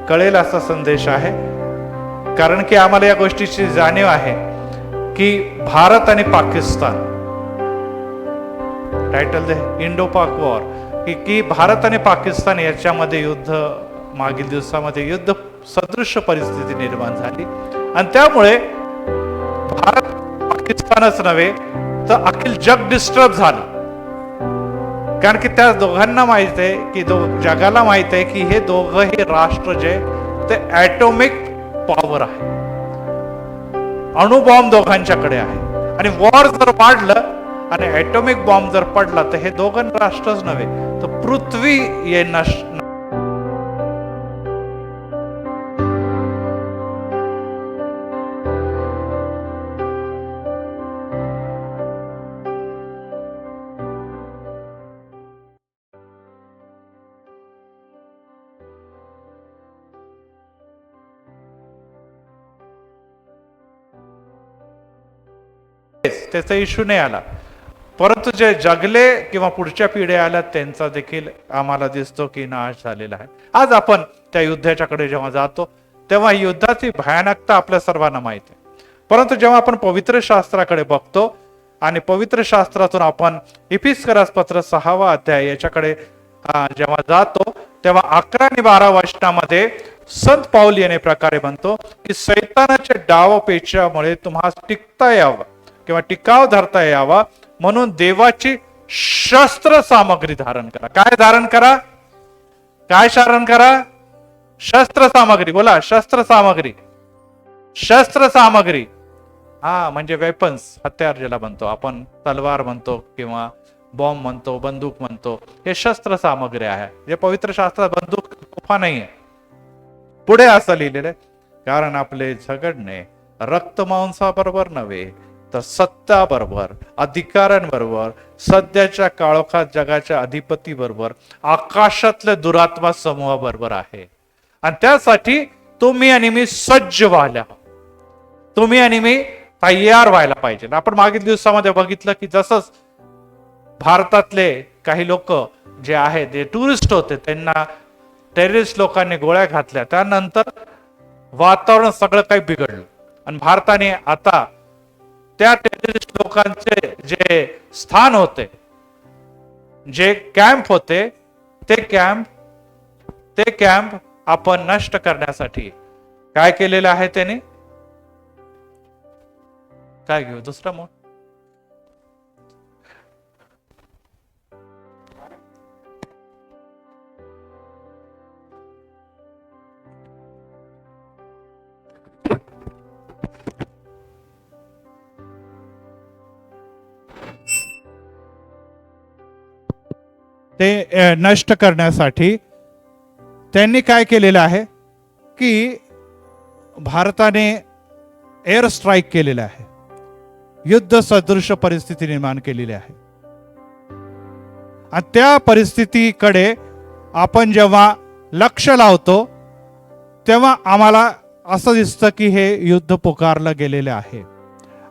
कळेल असा संदेश आहे, कारण की आम्हाला या गोष्टीची जाणीव आहे की भारत आणि पाकिस्तान, टायटल दे इंडो पाक वॉर, की भारत आणि पाकिस्तान याच्यामध्ये युद्ध, मागील दिवसामध्ये युद्ध सदृश परिस्थिती निर्माण झाली आणि त्यामुळे भारत पाकिस्तानच नव्हे तर अखिल जग डिस्टर्ब झालं. कारण की त्या दोघांना माहित आहे की जगाला माहित आहे की हे दोघंही राष्ट्र जे ते ॲटॉमिक पॉवर आहे, अणुबॉम्ब दोघांच्याकडे आहे आणि वॉर जर वाढलं आणि ॲटॉमिक बॉम्ब जर पडला तर हे दोघं राष्ट्रच नव्हे तर पृथ्वी ये त्याचा इश्यू नाही आला, परंतु जे जगले किंवा पुढच्या पिढ्या आल्या त्यांचा देखील आम्हाला दिसतो की नाश झालेला आहे. आज आपण त्या युद्धाच्याकडे जेव्हा जातो तेव्हा युद्धाची भयानकता आपल्या सर्वांना माहित आहे, परंतु जेव्हा आपण पवित्र शास्त्राकडे बघतो आणि पवित्र शास्त्रातून आपण इफिस्करास पत्र 6वा अध्याय याच्याकडे जेव्हा जातो तेव्हा 11 आणि 12 वचनामध्ये संत पाऊल याने प्रकारे म्हणतो की सैतानाच्या डावपेचामुळे तुम्हाला टिकता यावं किंवा टिकाव धरता यावा म्हणून देवाची शस्त्र सामग्री धारण करा. काय धारण करा? काय धारण करा? शस्त्र सामग्री. बोला, शस्त्र सामग्री. शस्त्र सामग्री हा म्हणजे वेपन्स, हत्यार ज्याला म्हणतो आपण, तलवार म्हणतो किंवा बॉम्ब म्हणतो, बंदूक म्हणतो, हे शस्त्र सामग्री आहे. जे पवित्र शास्त्रात बंदूक तोफा नाहीये. पुढे असं लिहिलेलं आहे, कारण आपले झगडणे रक्तमांसाबरोबर नव्हे तर सत्ताबरोबर, अधिकाऱ्यांबरोबर, सध्याच्या काळोखात जगाच्या अधिपती बरोबर, आकाशातल्या दुरात्मा समूहाबरोबर आहे. आणि त्यासाठी तुम्ही आणि मी सज्ज व्हायला, तुम्ही आणि मी तयार व्हायला पाहिजे. आपण मागील दिवसामध्ये बघितलं की जसंच भारतातले काही लोक जे आहेत, जे टुरिस्ट होते, त्यांना टेररिस्ट लोकांनी गोळ्या घातल्या, त्यानंतर वातावरण सगळं काही बिघडलं आणि भारताने आता त्या टेररिस्ट लोकांचे जे स्थान होते, जे कॅम्प होते, ते कॅम्प आपण नष्ट करण्यासाठी काय केलेलं आहे त्याने? काय घेऊ दुसरा मोड? ते नष्ट करण्यासाठी त्यांनी काय केलेलं आहे की भारताने एअर स्ट्राईक केलेलं आहे, युद्ध सदृश परिस्थिती निर्माण केलेली आहे. आणि त्या परिस्थितीकडे आपण जेव्हा लक्ष लावतो तेव्हा आम्हाला असं दिसतं की हे युद्ध पुकारलं गेलेलं आहे.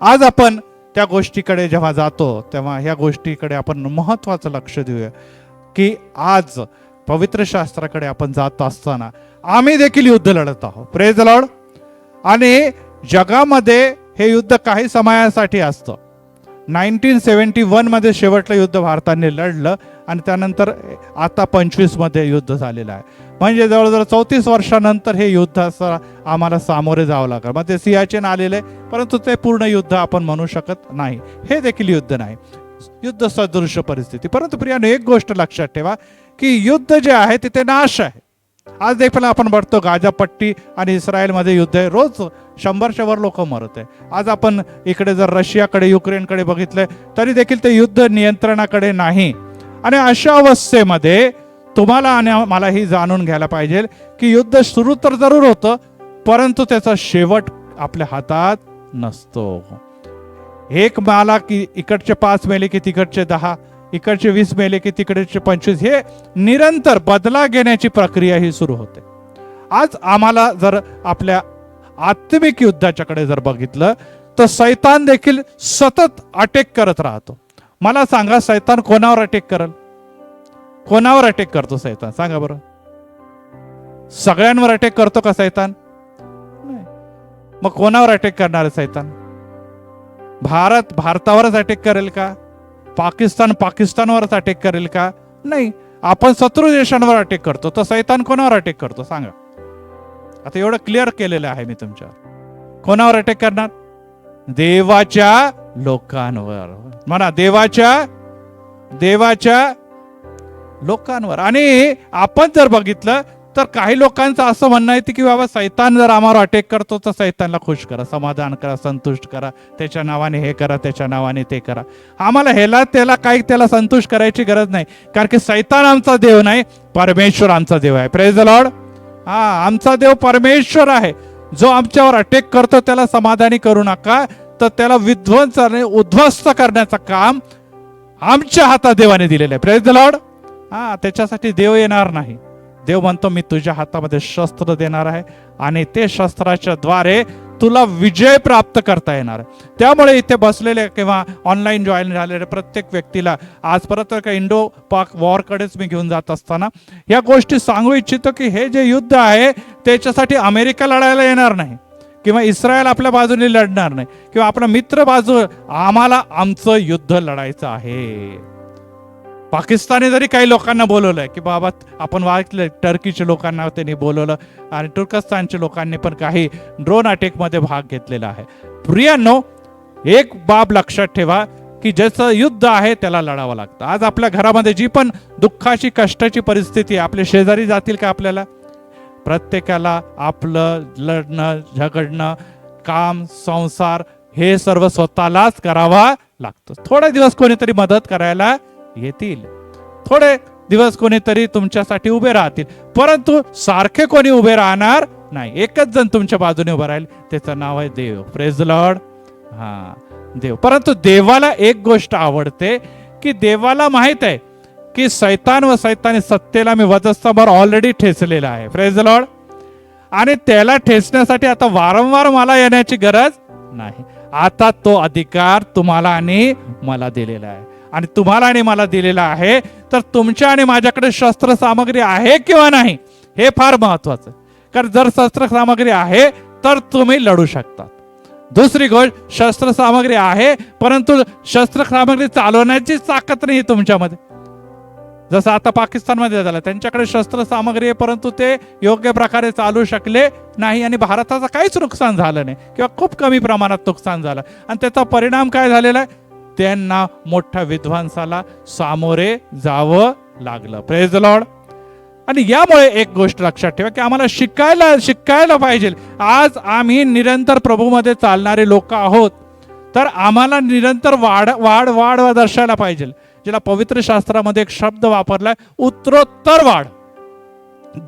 आज आपण त्या गोष्टीकडे जेव्हा जातो तेव्हा ह्या गोष्टीकडे आपण महत्वाचं लक्ष देऊया की आज पवित्र शास्त्राकडे आपण जात असताना आम्ही देखील युद्ध लढत आहोत. Praise the Lord. आणि जगामध्ये हे युद्ध काही समयासाठी असतं. 1971 मध्ये शेवटलं युद्ध भारताने लढलं आणि त्यानंतर आता 25 मध्ये युद्ध झालेलं आहे. म्हणजे जवळजवळ 34 वर्षानंतर हे युद्ध असं आम्हाला सामोरे जावं लागलं. मग ते सियाचीन आलेले, परंतु ते पूर्ण युद्ध आपण म्हणू शकत नाही. हे देखील युद्ध नाही, युद्ध सदृश परिस्थिती. परंतु प्रियानो, एक गोष्ट लक्षात ठेवा की युद्ध जे आहे ते नाश आहे. आज देखील आपण बघतो गाजापट्टी आणि इस्रायलमध्ये युद्ध आहे, रोज 100च्या वर लोक मरत आहे. आज आपण इकडे जर रशियाकडे, युक्रेनकडे बघितलं तरी देखील ते युद्ध नियंत्रणाकडे नाही. आणि अशा अवस्थेमध्ये तुम्हाला आणि मला ही जाणून घ्यायला पाहिजे की युद्ध सुरू तर जरूर होतं, परंतु त्याचा शेवट आपल्या हातात नसतो. एक मला की इकडचे 5 मेले की तिकडचे 10, इकडचे 20 मेले की तिकडचे 25, हे निरंतर बदला घेण्याची प्रक्रिया ही सुरू होते. आज आम्हाला जर आपल्या आत्मिक युद्धाच्याकडे जर बघितलं तर सैतान देखील सतत अटॅक करत राहतो. मला सांगा, सैतान कोणावर अटॅक करल? कोणावर अटॅक करतो सैतान? सांगा बरं. सगळ्यांवर अटॅक करतो का सैतान? नाही. मग कोणावर अटॅक करणार आहे सैतान? भारतावरच अटॅक करेल का? पाकिस्तानवरच अटॅक करेल का? नाही. आपण शत्रू देशांवर अटॅक करतो, तर सैतान कोणावर अटॅक करतो सांगा? आता एवढं क्लिअर केलेलं आहे मी तुमच्यावर. कोणावर अटॅक करणार? देवाच्या लोकांवर. म्हणा, देवाच्या लोकांवर. आणि आपण जर बघितलं तर काही लोकांचं असं म्हणणं आहे की बाबा सैतान जर आम्हाला अटॅक करतो तर सैतानला खुश करा, समाधान करा, संतुष्ट करा, त्याच्या नावाने हे करा, त्याच्या नावाने ते करा. आम्हाला त्याला संतुष्ट करायची गरज नाही, कारण की सैतान आमचा देव नाही, परमेश्वर आमचा देव आहे. Praise the Lord. आमचा देव परमेश्वर आहे. जो आमच्यावर अटॅक करतो त्याला समाधानी करू नका, तर त्याला उद्ध्वस्त करण्याचं काम आमच्या हातात देवाने दिलेलं आहे. Praise the Lord. त्याच्यासाठी देव येणार नाही. देव म्हणतो मी तुझ्या हातामध्ये शस्त्र देणार आहे आणि ते शस्त्राच्या द्वारे तुला विजय प्राप्त करता येणार. त्यामुळे इथे बसलेले किंवा ऑनलाईन जॉईन झालेले प्रत्येक व्यक्तीला आज परत इंडो पाक वॉरकडेच मी घेऊन जात असताना या गोष्टी सांगू इच्छितो की हे जे युद्ध आहे त्याच्यासाठी अमेरिका लढायला येणार नाही, किंवा इस्रायल आपल्या बाजूने लढणार नाही, किंवा आपला मित्र बाजू. आम्हाला आमचं युद्ध लढायचं आहे. पाकिस्तानने जरी काही लोकांना बोलवलंय की बाबा आपण वाचलं, टर्कीच्या लोकांना त्यांनी बोलवलं आणि तुर्कस्तानच्या लोकांनी पण काही ड्रोन अटॅकमध्ये भाग घेतलेला आहे. प्रियांनो, एक बाब लक्षात ठेवा की ज्याचं युद्ध आहे त्याला लढावं लागतं. आज आपल्या घरामध्ये जी पण दुःखाची, कष्टाची परिस्थिती आहे, आपले शेजारी जातील का आपल्याला? प्रत्येकाला आपलं लढणं, झगडणं, काम, संसार हे सर्व स्वतःलाच करावा लागतं. थोडे दिवस कोणीतरी मदत करायला येतील, थोडे दिवस कोणीतरी तुमच्यासाठी उभे राहतील, परंतु सारखे कोणी उभे राहणार नाही. एकच जण तुमच्या बाजूने उभं राहील, त्याचं नाव आहे देव. Praise the lord. देव. परंतु देवाला एक गोष्ट आवडते की देवाला माहित आहे की सैतान व सैतानी सत्तेला मी वधस्तंभावर ऑलरेडी ठेचलेला आहे. Praise the Lord. आणि त्याला ठेचण्यासाठी आता वारंवार मला येण्याची गरज नाही. आता तो अधिकार तुम्हाला आणि मला दिलेला आहे. आणि तुम्हाला आणि मला दिलेला आहे, तर तुमच्या आणि माझ्याकडे शस्त्र सामग्री आहे किंवा नाही हे फार महत्वाचं. कारण जर शस्त्र सामग्री आहे तर तुम्ही लढू शकता. दुसरी गोष्ट, शस्त्र सामग्री आहे परंतु शस्त्र सामग्री चालवण्याची ताकद नाही तुमच्यामध्ये. जसं आता पाकिस्तानमध्ये झालं, त्यांच्याकडे शस्त्र सामग्री आहे परंतु ते योग्य प्रकारे चालू शकले नाही आणि भारताचं काहीच नुकसान झालं नाही किंवा खूप कमी प्रमाणात नुकसान झालं. आणि त्याचा परिणाम काय झालेला आहे? त्यांना मोठ्या विध्वंसाला सामोरे जावं लागलं. Praise the Lord. आणि यामुळे एक गोष्ट लक्षात ठेवा की आम्हाला शिकायला पाहिजे. आज आम्ही निरंतर प्रभूमध्ये चालणारे लोक आहोत, तर आम्हाला निरंतर वाढ दर्शायला पाहिजे. ज्याला पवित्र शास्त्रामध्ये एक शब्द वापरलाय, उत्तरोत्तर वाढ.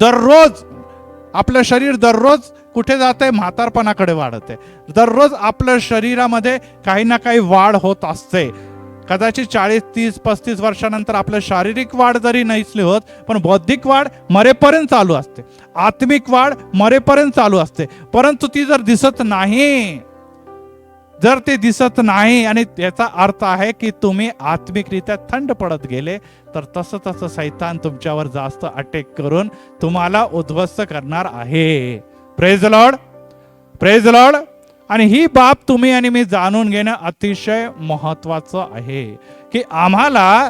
दररोज आपलं शरीर दररोज कुठे जाते? म्हातारपणाकडे वाढत आहे. दररोज आपल्या शरीरामध्ये काही ना काही वाढ होत असते. कदाचित 40, 30, 35 वर्षानंतर आपलं शारीरिक वाढ जरी नसली होत, पण बौद्धिक वाढ मरेपर्यंत चालू असते, आत्मिक वाढ मरेपर्यंत चालू असते. परंतु ती जर दिसत नाही आणि याचा अर्थ आहे की तुम्ही आत्मिकरित्या थंड पडत गेले, तर तसं सैतान तुमच्यावर जास्त अटॅक करून तुम्हाला उद्ध्वस्त करणार आहे. Praise the lord. Praise the Lord. आणि ही बाब तुम्ही आणि मी जाणून घेणं अतिशय महत्वाचं आहे की आम्हाला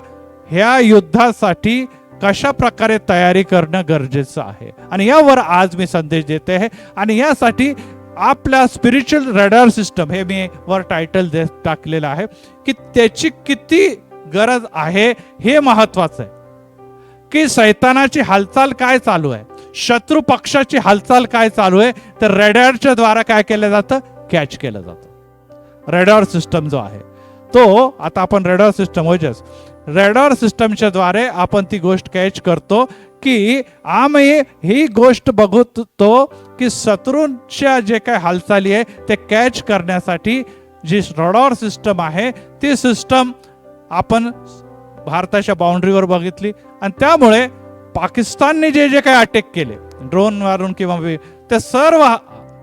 ह्या युद्धासाठी कशा प्रकारे तयारी करणं गरजेचं आहे. आणि यावर आज मी संदेश देते आहे. आणि यासाठी आपल्या स्पिरिच्युअल रडार सिस्टम, हे मी वर टायटल टाकलेलं आहे की त्याची किती गरज आहे हे महत्वाचं आहे. की सैतानाची हालचाल काय चालू आहे, शत्रू पक्षाची हालचाल काय चालू आहे, तर रडारच्या द्वारा काय केलं जातं? कॅच केलं जातं. रडार सिस्टम जो आहे तो, आता आपण रडार सिस्टम रडार सिस्टमच्या द्वारे आपण ती गोष्ट कॅच करतो की आम्ही ही गोष्ट बघतो की शत्रूंच्या जे काही हालचाली आहे ते कॅच करण्यासाठी जी रडार सिस्टम आहे ती सिस्टम आपण भारताच्या बाउंड्रीवर बघितली. आणि त्यामुळे पाकिस्तानने जे काही अटॅक केले ड्रोन वरून किंवा ते सर्व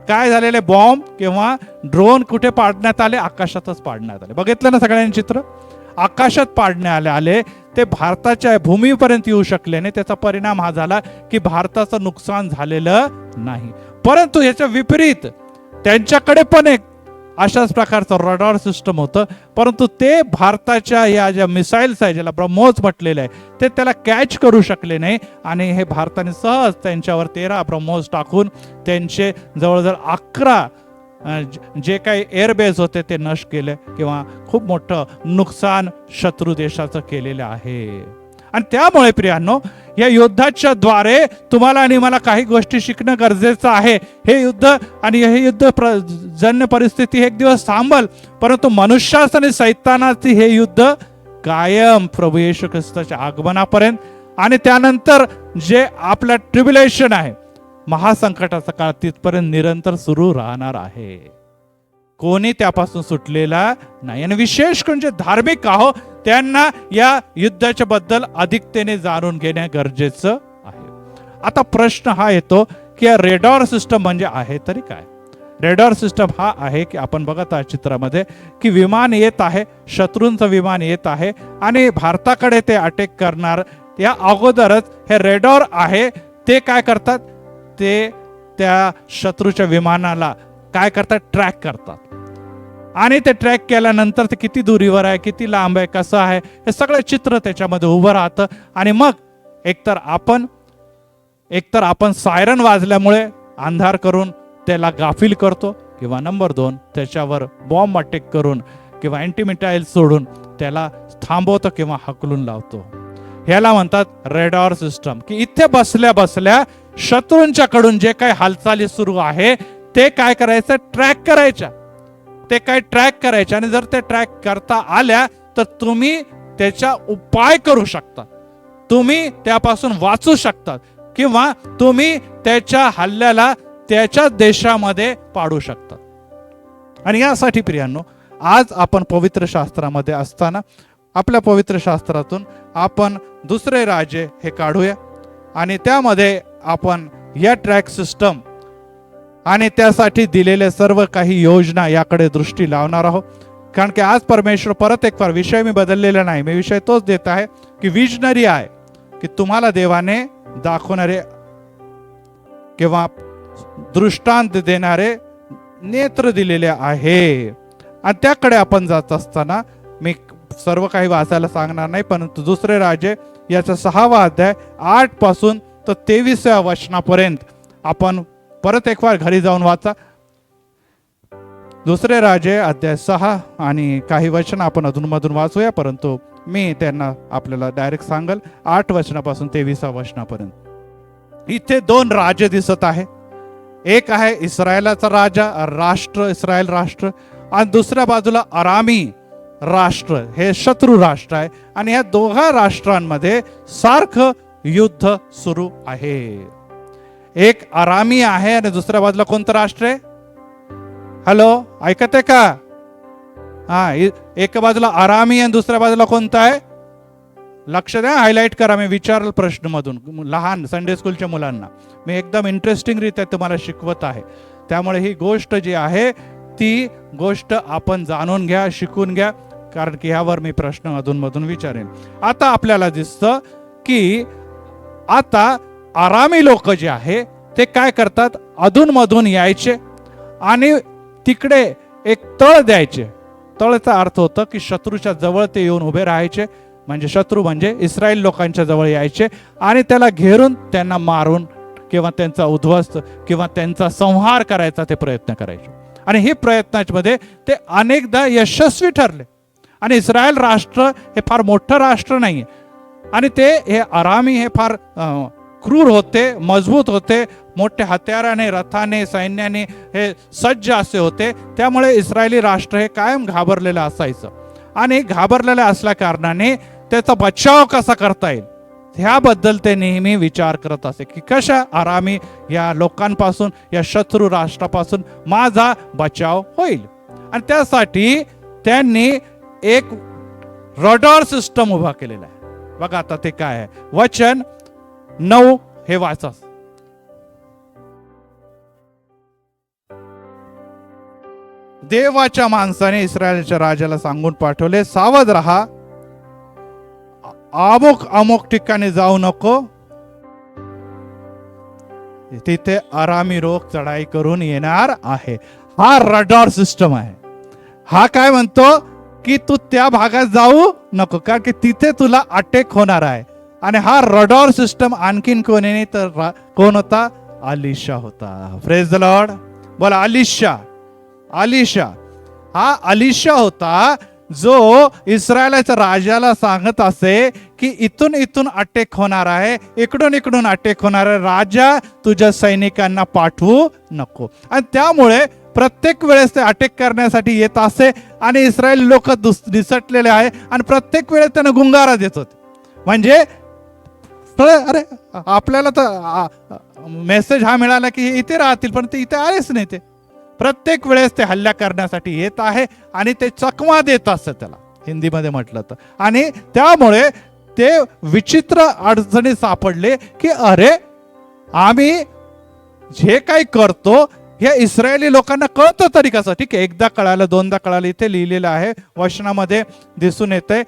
काय झालेले बॉम्ब किंवा ड्रोन कुठे पाडण्यात आले? आकाशातच पाडण्यात आले. बघितलं ना सगळ्यांनी चित्र? आकाशात पाडण्यात आले ते भारताच्या भूमीपर्यंत येऊ शकले नाही. त्याचा परिणाम हा झाला की भारताचं नुकसान झालेलं नाही. परंतु याच्या विपरीत त्यांच्याकडे पण एक अशाच प्रकारचं रडार सिस्टम होतं, परंतु ते भारताच्या या ज्या मिसाईल्स आहे, ज्याला ब्रह्मोस म्हटलेलं आहे, ते त्याला कॅच करू शकले नाही. आणि हे भारताने सहज त्यांच्यावर 13 ब्रह्मोस टाकून त्यांचे जवळजवळ 11 जे काही एअरबेस होते ते नष्ट केले किंवा खूप मोठं नुकसान शत्रू देशाचं केलेलं आहे. आणि त्यामुळे प्रियांनो, या युद्धाच्या द्वारे तुम्हाला आणि मला काही गोष्टी शिकणं गरजेचं आहे. हे युद्ध आणि हे युद्ध जन्य परिस्थिती एक दिवस थांबल, परंतु मनुष्यास आणि सैतानाची हे युद्ध कायम प्रभू येशू ख्रिस्ताच्या आगमनापर्यंत आणि त्यानंतर जे आपलं ट्रिब्युलेशन आहे, महासंकटाचा काळ, तिथपर्यंत निरंतर सुरू राहणार आहे. कोणी त्यापासून सुटलेला नाही. आणि विशेष म्हणजे धार्मिक आहो त्यांना या युद्धाच्या बद्दल अधिकतेने जाणून घेणे गरजेचं आहे. आता प्रश्न हा येतो की या रेडॉर सिस्टम म्हणजे आहे तरी काय? रेडॉर सिस्टम हा आहे की आपण बघत आहात चित्रामध्ये की विमान येत आहे, शत्रूंचं विमान येत आहे आणि भारताकडे ते अटॅक करणार. या अगोदरच हे रेडॉर आहे ते काय करतात, ते त्या शत्रूच्या विमानाला काय करतात, ट्रॅक करतात. आणि ते ट्रॅक केल्यानंतर ते किती दुरीवर आहे, किती लांब आहे, कसं आहे, हे सगळं चित्र त्याच्यामध्ये उभं राहतं. आणि मग एकतर आपण सायरन वाजल्यामुळे अंधार करून त्याला गाफील करतो, किंवा नंबर 2 त्याच्यावर बॉम्ब अटॅक करून किंवा अँटीमिसाईल सोडून त्याला थांबवतो किंवा हकलून लावतो. ह्याला म्हणतात रेडॉर सिस्टम. की इथे बसल्या बसल्या शत्रूंच्याकडून जे काही हालचाली सुरू आहे ते काय करायचं, ट्रॅक करायच्या. ते काय ट्रॅक करायचे आणि जर ते ट्रॅक करता आल्या तर तुम्ही त्याचा उपाय करू शकता, तुम्ही त्यापासून वाचू शकता किंवा तुम्ही त्याच्या हल्ल्याला त्याच्या देशामध्ये पाडू शकता. आणि यासाठी प्रियांनो, आज आपण पवित्र शास्त्रामध्ये असताना आपल्या पवित्र शास्त्रातून आपण दुसरे राजे हे काढूया आणि त्यामध्ये आपण या ट्रॅक सिस्टम आणि त्यासाठी दिलेले सर्व काही योजना याकडे दृष्टी लावणार आहोत. कारण की आज परमेश्वर परत एक फार विषय मी बदललेला नाही, मी विषय तोच देत आहे की विजनरी आहे, की तुम्हाला देवाने दाखवणारे किंवा दृष्टांत देणारे नेत्र दिलेले आहे. आणि त्याकडे आपण जात असताना मी सर्व काही वाचायला सांगणार नाही, परंतु दुसरे राजे याचा 6वा अध्याय 8 पासून तर 23व्या वचनापर्यंत आपण परत एक वार घरी जाऊन वाचा. दुसरे राजे अध्याय 6 आणि काही वचन आपण अधूनमधून वाचूया, परंतु मी त्यांना आपल्याला डायरेक्ट सांगल 8 वचनापासून 23व्या वचनापर्यंत. इथे 2 राजे दिसत आहे. एक आहे इस्रायलाचा राष्ट्र इस्रायल राष्ट्र, आणि दुसऱ्या बाजूला अरामी राष्ट्र, हे शत्रू राष्ट्र आहे. आणि या दोघा राष्ट्रांमध्ये सारखं युद्ध सुरू आहे. एक अरामी आहे आणि दुसऱ्या बाजूला कोणतं राष्ट्र आहे? हॅलो, ऐकत आहे का? हा, एक बाजूला अरामी आणि दुसऱ्या बाजूला कोणतं आहे? लक्ष द्या, हायलाइट करा. मी विचारल प्रश्न मधून लहान संडे स्कूलच्या मुलांना मी एकदम इंटरेस्टिंग रित्या तुम्हाला शिकवत आहे. त्यामुळे ही गोष्ट जी आहे ती गोष्ट आपण जाणून घ्या, शिकून घ्या, कारण की ह्यावर मी प्रश्न अधूनमधून विचारेन. आता आपल्याला दिसतं की आता आरामी लोक जे आहे ते काय करतात, अधूनमधून यायचे आणि तिकडे एक तळ द्यायचे. तळचा अर्थ होतं की शत्रूच्या जवळ ते येऊन उभे राहायचे, म्हणजे शत्रू म्हणजे इस्रायल लोकांच्या जवळ यायचे आणि त्याला घेरून त्यांना मारून किंवा त्यांचा उद्ध्वस्त किंवा त्यांचा संहार करायचा ते प्रयत्न करायचे. आणि हे प्रयत्नांमध्ये ते अनेकदा यशस्वी ठरले. आणि इस्रायल राष्ट्र हे फार मोठं राष्ट्र नाहीये आणि ते हे अरामी हे फार क्रूर होते, मजबूत होते, मोठ्या हत्याराने, रथाने, सैन्याने हे सज्ज असे होते. त्यामुळे इस्रायली राष्ट्र हे कायम घाबरलेलं असायचं आणि घाबरलेलं असल्या कारणाने त्याचा बचाव कसा करता येईल ह्याबद्दल ते नेहमी विचार करत असे की कशा आरामी या लोकांपासून, या शत्रू राष्ट्रापासून माझा बचाव होईल. आणि त्यासाठी त्यांनी एक रडार सिस्टम उभा केलेला आहे. बघा आता ते काय आहे, वचन 9 हे वाचा. देवाच्या माणसाने इस्रायलच्या राजाला सांगून पाठवले, सावध रहा, अमुक अमुक ठिकाणी जाऊ नको, तिथे आरामी लोक चढाई करून येणार आहे. हा रडार सिस्टम आहे. हा काय म्हणतो की तू त्या भागात जाऊ नको, कारण की तिथे तुला अटॅक होणार आहे. आणि हा रडार सिस्टम आणखीन कोणी तर कोण होता? अलिशा होता. Praise the Lord. बोला अलिशा. अलिशा हा अलिशा होता जो इस्रायलाच्या राजाला सांगत असे की इथून इथून अटॅक होणार आहे, इकडून इकडून अटॅक होणार आहे, राजा तुझ्या सैनिकांना पाठवू नको. आणि त्यामुळे प्रत्येक वेळेस ते अटॅक करण्यासाठी येत असे आणि इस्रायल लोक निसटलेले आहे आणि प्रत्येक वेळेस त्यांना गुंगारा देत होते. म्हणजे अरे आपल्याला तर मेसेज हा मिळाला की इथे राहतील, पण ते इथे आलेच नाही. ते प्रत्येक वेळेस ते हल्ला करण्यासाठी येत आहे आणि ते चकमा देत असतं, त्याला हिंदीमध्ये म्हटलं तर. आणि त्यामुळे ते विचित्र अडचणी सापडले की अरे आम्ही जे काही करतो हे इस्रायली लोकांना कळतं तरी कसं? ठीक आहे, एकदा कळालं, दोनदा कळालं. इथे लिहिलेलं आहे वचनामध्ये दिसून येते,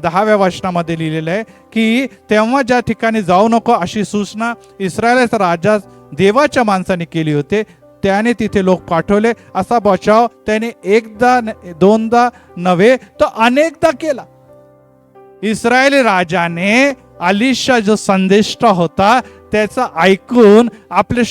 10व्या वचनामध्ये लिहिलेलं आहे की तेव्हा ज्या ठिकाणी जाऊ नको अशी सूचना इस्रायलाचा राजा देवाच्या माणसाने केली होते, त्याने तिथे लोक पाठवले. असा बचाव त्याने एकदा दोनदा नव्हे तर अनेकदा केला. इस्रायली राजाने अलिशा जो संदेष्टा होता त्याचा ऐकून आपले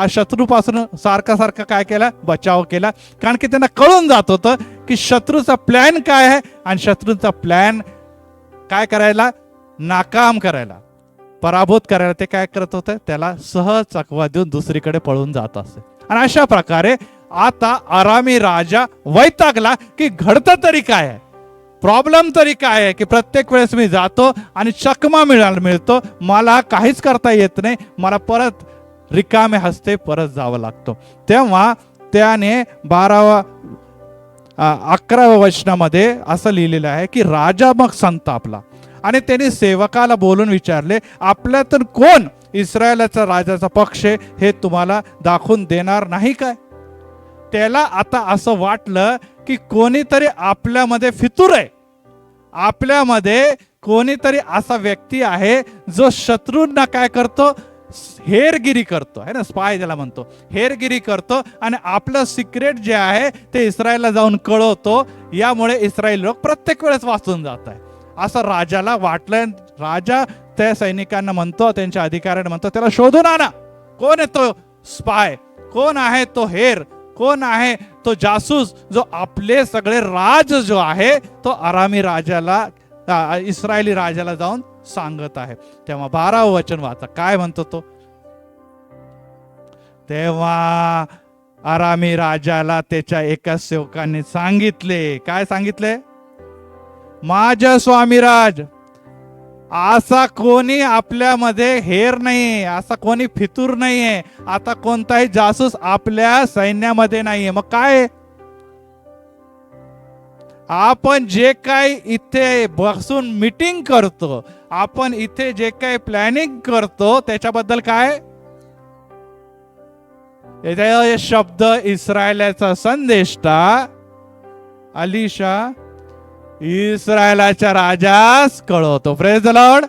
शत्रूपासून सारखा काय केला? बचाव केला. कारण की त्यांना कळून जात होतं की शत्रूचा प्लॅन काय आहे आणि शत्रूचा प्लॅन काय करायला? नाकाम करायला, पराभूत करायला ते काय करत होते? त्याला सहज चकवा देऊन दुसरीकडे पळून जात असे. आणि अशा प्रकारे आता आरामी राजा वैतागला की घडतं तरी काय आहे, प्रॉब्लेम तरी काय आहे की प्रत्येक वेळेस मी जातो आणि चकमा मिळतो, मला काहीच करता येत नाही, मला परत रिकामे हस्ते परत जावं लागतं. तेव्हा त्याने 11व्या वचनामध्ये असं लिहिलेलं आहे की राजा मग संतापला आणि त्याने सेवकाला बोलून विचारले, आपल्यातून कोण इस्रायलाचा राजाचा पक्ष हे तुम्हाला दाखवून देणार नाही काय? त्याला आता असं वाटलं की कोणीतरी आपल्यामध्ये फितूर आहे, आपल्यामध्ये कोणीतरी असा व्यक्ती आहे जो शत्रूंना काय करतो? हेरगिरी करतो आहे ना, स्पाय ज्याला म्हणतो, हेरगिरी करतो आणि आपलं सिक्रेट जे आहे ते इस्रायलला जाऊन कळवतो. यामुळे इस्रायल लोक प्रत्येक वेळेस वाचून जात आहे असं राजाला वाटलं. राजा त्या सैनिकांना म्हणतो, त्यांच्या अधिकाऱ्यांना म्हणतो, त्याला शोधून आणा. कोण आहे तो स्पाय? कोण आहे तो हेर? कोण आहे तो जासूस जो आपले सगळे राज जो आहे तो आरामी राजाला, इस्रायली राजाला जाऊन सांगत आहे? तेव्हा 12वं वचन वाचा, काय म्हणतो तो? तेव्हा आरामी राजाला त्याच्या एका सेवकाने सांगितले, काय सांगितले? माझ्या स्वामीराज, असा कोणी आपल्यामध्ये हेर नाहीये, असा कोणी फितूर नाहीये, आता कोणताही जासूस आपल्या सैन्यामध्ये नाहीये. मग काय? आपण जे काही इथे बसून मीटिंग करतो, आपण इथे जे काही प्लॅनिंग करतो त्याच्याबद्दल काय? शब्द इस्रायलाचा संदेष्टा अलिशा इस्रायलाच्या राजास कळवतो. Praise the Lord.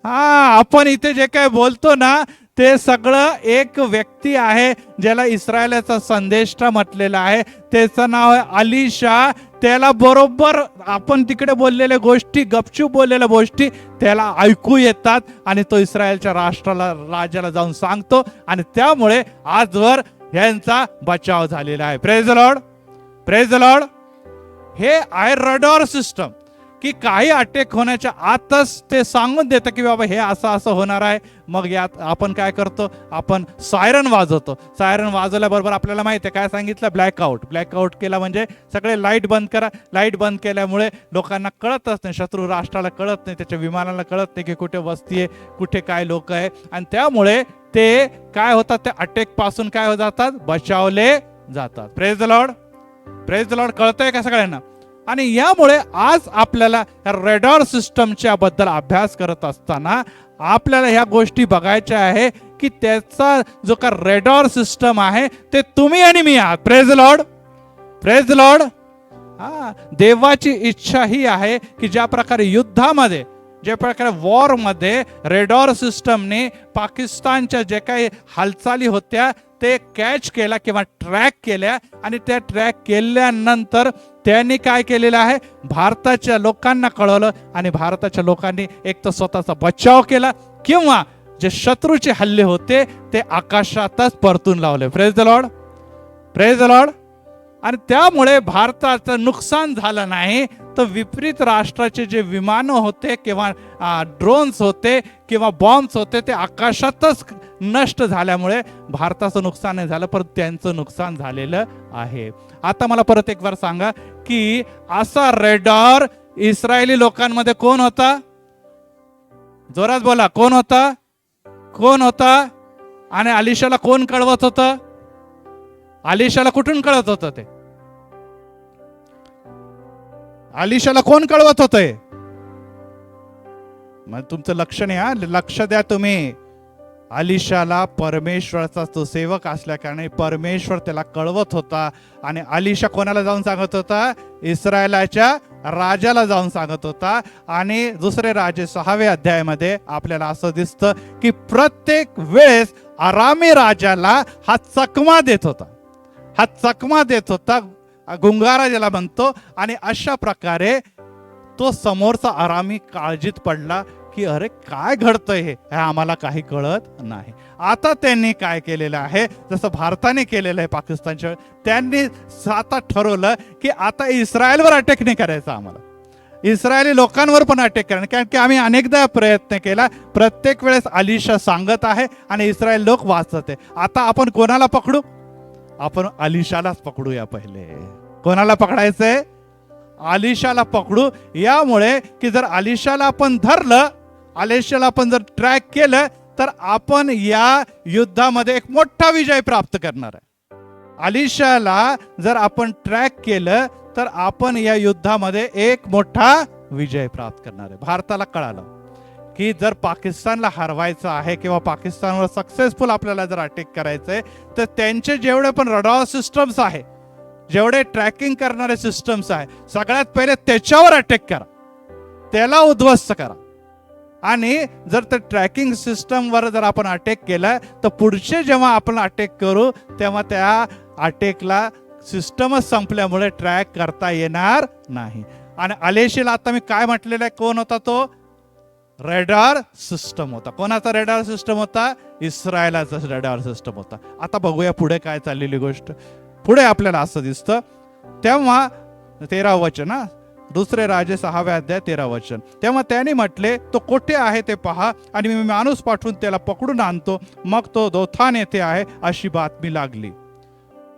आपण इथे जे काही बोलतो ना ते सगळं एक व्यक्ती आहे ज्याला इस्रायलाचा संदेष्टा म्हटलेला आहे, त्याचं नाव आहे अलिशा. त्याला बरोबर आपण तिकडे बोललेल्या गोष्टी, गपचूप बोललेल्या गोष्टी त्याला ऐकू येतात आणि तो इस्रायलच्या राजाला जाऊन सांगतो आणि त्यामुळे आजवर यांचा बचाव झालेला आहे. Praise the lord. Praise the Lord. हे आहे रडार सिस्टम की काही अटॅक होण्याच्या आतच ते सांगून देतं की बाबा हे असं असं होणार आहे. मग यात आपण काय करतो? आपण सायरन वाजवतो. सायरन वाजवल्याबरोबर आपल्याला माहिती आहे काय सांगितलं? ब्लॅकआउट. ब्लॅकआउट केला म्हणजे सगळे लाईट बंद करा. लाईट बंद केल्यामुळे लोकांना कळतच नाही, शत्रू राष्ट्राला कळत नाही, त्याच्या विमानाला कळत नाही की कुठे वस्ती आहे, कुठे काय लोक आहे. आणि त्यामुळे ते काय होतात? त्या अटॅक पासून काय हो जातात? बचावले जातात. Praise the lord. Praise the Lord. कळतंय का सगळ्यांना? आणि यामुळे आज आपल्याला रडार सिस्टमच्या बद्दल अभ्यास करत असताना आपल्याला ह्या गोष्टी बघायच्या आहे की त्याचा जो का रडार सिस्टम आहे ते तुम्ही आणि मी आहात. Praise the lord. Praise the Lord. देवाची इच्छा ही आहे की ज्या प्रकारे युद्धामध्ये, ज्या प्रकारे वॉरमध्ये रेडॉर सिस्टमने पाकिस्तानच्या जे काही हालचाली होत्या ते कॅच केला किंवा ट्रॅक केल्या, आणि त्या ट्रॅक केल्यानंतर त्यांनी काय केलेलं आहे, भारताच्या लोकांना कळवलं, आणि भारताच्या लोकांनी एक तर स्वतःचा बचाव केला किंवा जे शत्रूचे हल्ले होते ते आकाशातच परतून लावले. Praise the lord, praise the Lord. आणि त्यामुळे भारताचं नुकसान झालं नाही, तर विपरीत राष्ट्राचे जे विमानं होते किंवा ड्रोन्स होते किंवा बॉम्ब्स होते ते आकाशातच नष्ट झाल्यामुळे भारताचं नुकसान नाही झालं, पण त्यांचं नुकसान झालेलं आहे. आता मला परत एक बार सांगा की असा रेडॉर इस्रायली लोकांमध्ये कोण होता? जोरात बोला, कोण होता? कोण होता? आणि अलिशाला कोण कळवत होतं? अलिशाला कुठून कळत होतं ते? अलिशाला कोण कळवत होतंय? मग तुमचं लक्ष नाही, लक्ष द्या तुम्ही. अलिशाला परमेश्वराचा तो सेवक असल्या कारणे परमेश्वर त्याला कळवत होता, आणि अलिशा कोणाला जाऊन सांगत होता? इस्रायलाच्या राजाला जाऊन सांगत होता. आणि दुसरे राजे 6व्या अध्यायामध्ये आपल्याला असं दिसतं की प्रत्येक वेळेस आरामी राजाला हा चकमा देत होता, हा चकमा देत होता, गुंगारा ज्याला म्हणतो. आणि अशा प्रकारे तो समोरचा आरामी काळजीत पडला की अरे काय घडतंय हे आम्हाला काही कळत नाही. आता त्यांनी काय केलेलं आहे, जसं भारताने केलेलं आहे पाकिस्तानच्या, त्यांनी आता ठरवलं की आता इस्रायलवर अटॅक नाही करायचा, आम्हाला इस्रायली लोकांवर पण अटॅक करायचं. कारण की आम्ही अनेकदा प्रयत्न केला, प्रत्येक वेळेस अलिशा सांगत आहे आणि इस्रायल लोक वाचत आहे. आता आपण कोणाला पकडू? आपण अलिशालाच पकडूया. पहिले कोणाला पकडायचंय? अलिशाला पकडू. यामुळे की जर अलिशाला आपण धरलं, अलिशाला आपण जर ट्रॅक केलं, तर आपण या युद्धामध्ये एक मोठा विजय प्राप्त करणार आहे. अलिशाला जर आपण ट्रॅक केलं तर आपण या युद्धामध्ये एक मोठा विजय प्राप्त करणार आहे. भारताला कळालं की जर पाकिस्तानला हरवायचं आहे किंवा पाकिस्तानवर सक्सेसफुल आपल्याला जर अटॅक करायचंय, तर त्यांचे जेवढे पण रडार सिस्टम्स आहे, जेवढे ट्रॅकिंग करणारे सिस्टम्स आहे, सगळ्यात पहिले त्याच्यावर अटॅक करा, त्याला उद्ध्वस्त करा. आणि जर त्या ट्रॅकिंग सिस्टमवर जर आपण अटॅक केला, तर पुढचे जेव्हा आपण अटॅक करू तेव्हा त्या अटॅकला सिस्टमच संपल्यामुळे ट्रॅक करता येणार नाही. आणि अलिशाला आता मी काय म्हटलेलं आहे, कोण होता तो? रेडार सिस्टम होता. कोणाचा रेडार सिस्टम होता? इस्रायलाचा रेडार सिस्टम होता. आता बघूया पुढे काय चाललेली गोष्ट. पुढे आपल्याला असं दिसतं, तेव्हा 13 वचन, दुसरे राजे 6व्या अध्याय 13 वचन. तेव्हा त्याने म्हटले, तो कोठे आहे ते पहा, आणि मी माणूस पाठवून त्याला पकडून आणतो. मग तो दोथान येथे आहे अशी बातमी लागली.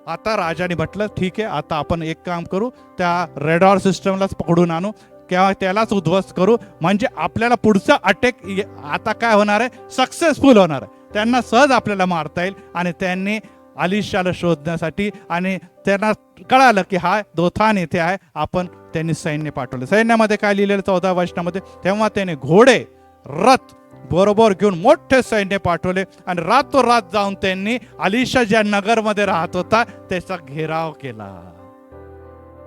आता राजाने म्हटलं ठीक आहे, आता आपण एक काम करू, त्या रेडार सिस्टमलाच पकडून आणू किंवा त्यालाच उद्ध्वस्त करू, म्हणजे आपल्याला पुढचा अटॅक आता काय होणार आहे, सक्सेसफुल होणार आहे. त्यांना सहज आपल्याला मारता येईल. आणि त्यांनी अलिशाला शोधण्यासाठी, आणि त्यांना कळालं की हा दोथान येथे आहे, आपण त्यांनी सैन्य पाठवले. सैन्यामध्ये काय लिहिलेलं 14 वचनामध्ये, तेव्हा त्याने घोडे, रथ बरोबर घेऊन मोठे सैन्य पाठवले, आणि रातोरात जाऊन त्यांनी अलिशा ज्या नगरमध्ये राहत होता त्याचा घेराव केला.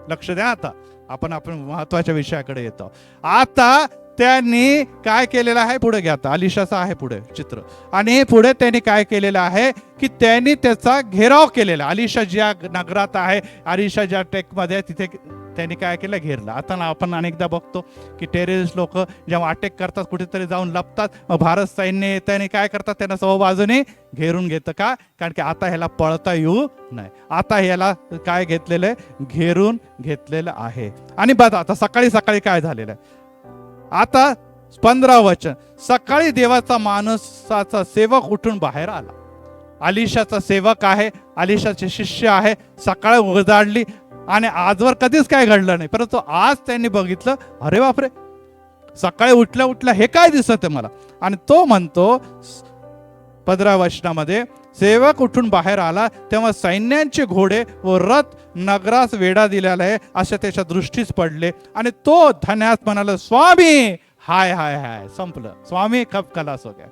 लक्ष द्या, आता आपण महत्वाच्या विषयाकडे येतो. आता त्यांनी काय केलेलं आहे, पुढे घ्या, आता अलिशाचं आहे पुढे चित्र. आणि पुढे त्यांनी काय केलेलं आहे की त्यांनी त्याचा घेराव केलेला. अलिशा ज्या नगरात आहे, अलिशा ज्या टेकमध्ये, तिथे त्यांनी काय केलं, घेरलं. आता आपण अनेकदा बघतो की टेररिस्ट लोक जेव्हा अटॅक करतात कुठेतरी जाऊन लपतात, मग भारत सैन्य त्यांनी काय करतात, त्यांना सर्व बाजूने घेरून घेतं. का? कारण की आता ह्याला पळता येऊ नाही. आता ह्याला काय घेतलेलं आहे, घेरून घेतलेलं आहे. आणि बघा आता सकाळी सकाळी काय झालेलं आहे. आता 15 वचन, सकाळी देवाचा माणसाचा सेवक उठून बाहेर आला. अलिशाचा सेवक आहे, अलिशाचे शिष्य आहे. सकाळ उजाडली आणि आजवर कधीच काय घडलं नाही, परंतु आज त्यांनी बघितलं, अरे बापरे, सकाळी उठल्या उठल्या हे काय दिसत आहे मला. आणि तो म्हणतो 15 वचनामध्ये, सेवक उठून बाहेर आला तेव्हा सैन्यांचे घोडे व रथ नगरास वेढा दिलेला आहे असे त्याच्या दृष्टीस पडले. आणि तो धन्यास म्हणाला, स्वामी, हाय हाय हाय, संपलं, स्वामी कब खलास हो गया.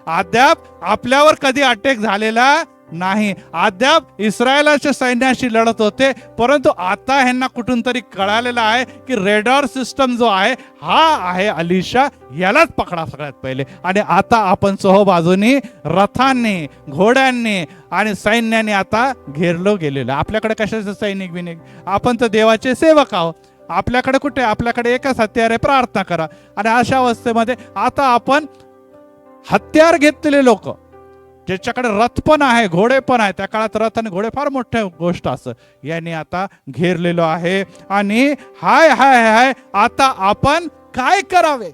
अद्याप आपल्यावर कधी अटॅक झालेला नाही. अद्याप इस्रायलाच्या सैन्याशी लढत होते, परंतु आता ह्यांना कुठून तरी कळालेलं आहे की रेडॉर सिस्टम जो आहे हा आहे अलीशा, यालाच पकडा सगळ्यात पहिले. आणि आता आपण चोहोबाजूनी रथांनी, घोड्यांनी आणि सैन्याने आता घेरलो गेलेलं. आपल्याकडे कशाचं सैनिक बिनिक, आपण तर देवाचे सेवक आहोत. आपल्याकडे कुठे, आपल्याकडे एकच हत्यार आहे, प्रार्थना करा. आणि अशा अवस्थेमध्ये आता आपण हत्यार घेतलेले लोक, ज्याच्याकडे रथ पण आहे, घोडे पण आहे, त्या काळात रथ आणि घोडे फार मोठ्या गोष्ट असं, याने आता घेरलेलो आहे. आणि हाय हाय हाय, आता आपण काय करावे?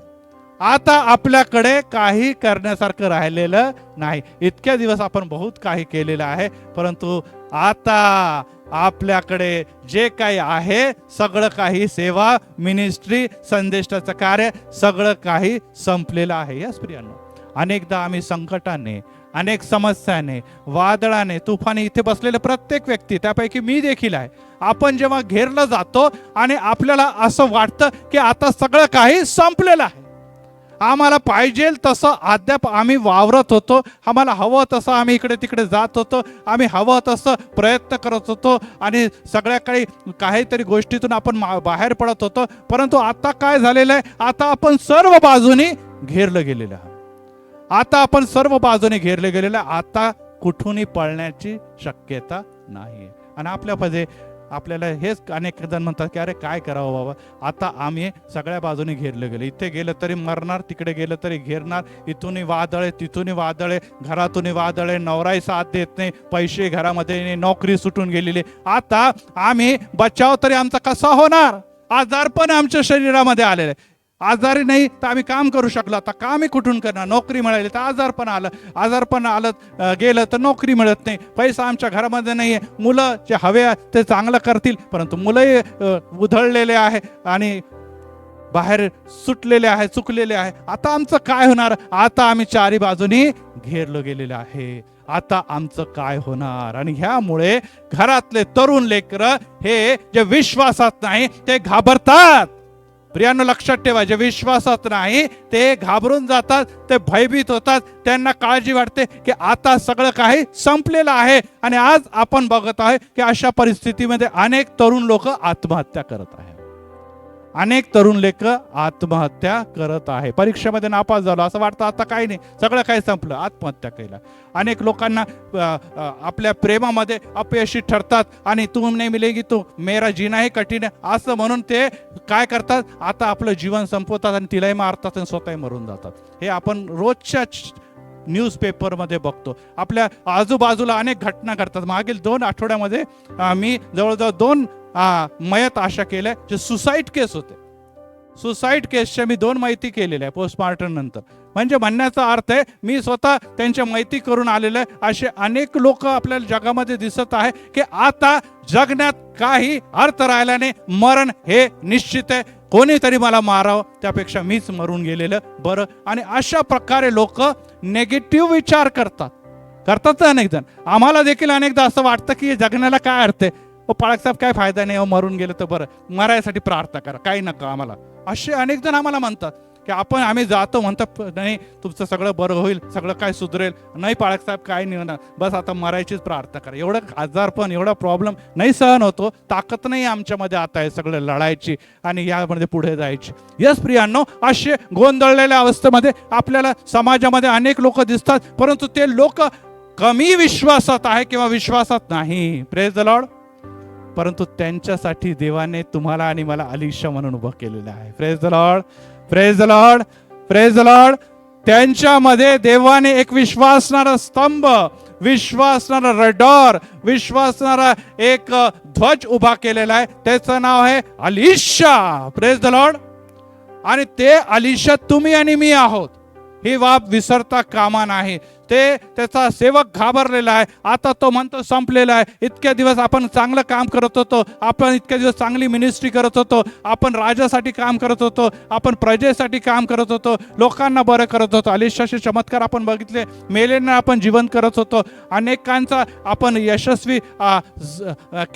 आता आपल्याकडे काही करण्यासारखं राहिलेलं नाही. इतक्या दिवस आपण बहुत काही केलेलं आहे, परंतु आता आपल्याकडे जे काही आहे सगळं काही, सेवा, मिनिस्ट्री, संदेशाचं कार्य, सगळं काही संपलेलं आहे. यस प्रियांनो, अनेकदा आम्ही संकटाने, अनेक समस्याने, वादळाने, तुफाने, इथे बसलेले प्रत्येक व्यक्ती, त्यापैकी मी देखील आहे, आपण जेव्हा घेरलं जातो आणि आपल्याला असं वाटतं की आता सगळं काही संपलेलं आहे, आम्हाला पाहिजे तसं अद्याप आम्ही वावरत होतो, आम्हाला हवं तसं आम्ही इकडे तिकडे जात होतो, आम्ही हवं तसं प्रयत्न करत होतो आणि सगळ्या काहीतरी गोष्टीतून आपण बाहेर पडत होतो, परंतु आता काय झालेलं आहे? आता आपण सर्व बाजूनी घेरलं गेलेलं आहे. आता आपण सर्व बाजूने घेरले गेलेलं आहे. आता कुठूनही पळण्याची शक्यता नाही. आणि आपल्यामध्ये आपल्याला हेच अनेक जण म्हणतात की अरे काय करावं बाबा, आता आम्ही सगळ्या बाजूने घेरले गेले, इथे गेलं तरी मरणार, तिकडे गेलं तरी घेरणार, इथूनही वादळे, तिथूनही वादळे, घरातूनही वादळे, नवराही साथ देत नाही, पैसे घरामध्ये, नोकरी सुटून गेलेली, आता आम्ही बचाव तरी आमचा कसा होणार? आजार पण आमच्या शरीरामध्ये आलेले, आजारी नाही तर आम्ही काम करू शकलो, आता कामही कुठून करणार? नोकरी मिळाली तर आजारपण आलं गेलं तर नोकरी मिळत नाही, पैसा आमच्या घरामध्ये नाही आहे, मुलं जे हवे ते चांगलं करतील, परंतु मुलंही उधळलेले आहे आणि बाहेर सुटलेले आहे, चुकलेले आहे. आता आमचं काय होणार? आता आम्ही चारी बाजूनी घेरलो गेलेले आहे, आता आमचं काय होणार? आणि ह्यामुळे घरातले तरुण लेकरं हे जे विश्वासात नाही ते घाबरतात. प्रियांनो, लक्षात ठेवा, जे विश्वासात नाही ते घाबरून जातात, ते भयभीत होतात, त्यांना काळजी वाटते की आता सगळं काही संपलेलं आहे. आणि आज आपण बघत आहे की अशा परिस्थितीमध्ये अनेक तरुण लोक आत्महत्या करत आहेत, अनेक तरुण लेख आत्महत्या करत आहे. परीक्षेमध्ये नापास झालो, असं वाटतं आता काही नाही, सगळं काही संपलं, आत्महत्या केला. अनेक लोकांना आपल्या प्रेमामध्ये अपयशी ठरतात आणि तू नाही मिलेगी तो मेरा जीना ही कठीण आहे असं म्हणून ते काय करतात? आता आपलं जीवन संपवतात आणि तिलाही मारतात आणि स्वतःही मरून जातात. हे आपण रोजच्या न्यूजपेपरमध्ये बघतो. आपल्या आजूबाजूला अनेक घटना घडतात. मागील 2 आठवड्यामध्ये मी जवळजवळ 2 मयत आशा केल्या जे सुसाईड केस होते. सुसाईड केसच्या मी 2 माहिती केलेल्या आहे पोस्टमार्टम नंतर. म्हणजे म्हणण्याचा अर्थ आहे मी स्वतः त्यांच्या माहिती करून आलेलं आहे. असे अनेक लोक आपल्याला जगामध्ये दिसत आहे की आता जगण्यात काही अर्थ राहिला नाही, मरण हे निश्चित आहे, कोणीतरी मला मारावं त्यापेक्षा मीच मरून गेलेलं बरं. आणि अशा प्रकारे लोक नेगेटिव्ह विचार करतात अनेक जण. आम्हाला देखील अनेकदा असं वाटतं की जगण्याला काय अर्थ आहे, पाळक साहेब काय फायदा नाही, मरून गेलं तर बरं, मरायसाठी प्रार्थना करा, काही नका आम्हाला. असे अनेक जण आम्हाला म्हणतात की आम्ही जातो, म्हणतात नाही तुमचं सगळं बरं होईल, सगळं काय सुधरेल, नाही पाळक साहेब काय नाही होणार, बस आता मरायचीच प्रार्थना करा. एवढं आजारपण, एवढा प्रॉब्लेम नाही सहन होतो, ताकद नाही आमच्यामध्ये आता आहे सगळं लढायची आणि यामध्ये पुढे जायची. यस प्रियांनो, असे गोंधळलेल्या अवस्थेमध्ये आपल्याला समाजामध्ये अनेक लोक दिसतात, परंतु ते लोक कमी विश्वासात आहे किंवा विश्वासात नाही. Praise the Lord. परंतु त्यांच्यासाठी देवाने तुम्हाला आणि मला अलीशा म्हणून उभं केलेलं आहे. Praise the lord, praise the lord, praise the Lord. त्यांच्यामध्ये देवाने एक विश्वासणारा स्तंभ, विश्वासणारा रडॉर, विश्वासणारा एक ध्वज उभा केलेला आहे. त्याचं नाव आहे अलीशा. Praise the Lord. आणि ते अलीशा तुम्ही आणि मी आहोत, ही बाब विसरता कामा नाही. त्याचा सेवक घाबरलेला आहे. आता तो म्हणतो संपलेला आहे. इतक्या दिवस आपण चांगलं काम करत होतो, आपण इतक्या दिवस चांगली मिनिस्ट्री करत होतो, आपण राजासाठी काम करत होतो, आपण प्रजेसाठी काम करत होतो, लोकांना बरं करत होतो. अलीशाचे चमत्कार आपण बघितले, मेलेंना आपण जीवन करत होतो, अनेकांचा आपण यशस्वी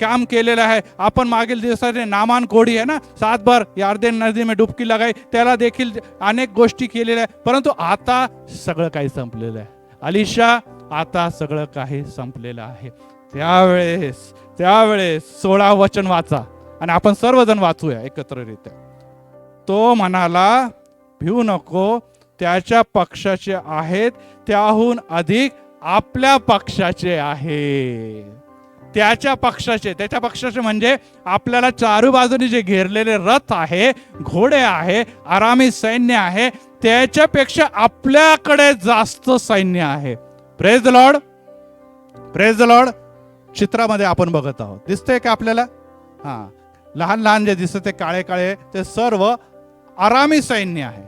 काम केलेलं आहे. आपण मागील दिवसाचे नामान कोडी आहे ना, 7 बार यार्देन नदी में डुबकी लगाई, त्याला देखील अनेक गोष्टी केलेल्या आहे. परंतु आता सगळं काही संपलेलं आहे. अलीशा आता सगळं काही संपलेलं आहे. त्यावेळेस 16 वचन वाचा आणि आपण सर्वजण वाचूया एकत्ररित्या. तो म्हणाला, भिवू नको, त्याच्या पक्षाचे आहेत त्याहून अधिक आपल्या पक्षाचे आहे. त्याच्या पक्षाचे म्हणजे आपल्याला चारू बाजूने जे घेरलेले रथ आहे, घोडे आहे, आरामी सैन्य आहे, त्याच्यापेक्षा आपल्याकडे जास्त सैन्य आहे. Praise the lord, praise the Lord. चित्रामध्ये आपण बघत आहोत, दिसतंय का आपल्याला? हा, लहान लहान जे दिसत ते काळे काळे ते सर्व आरामी सैन्य आहे.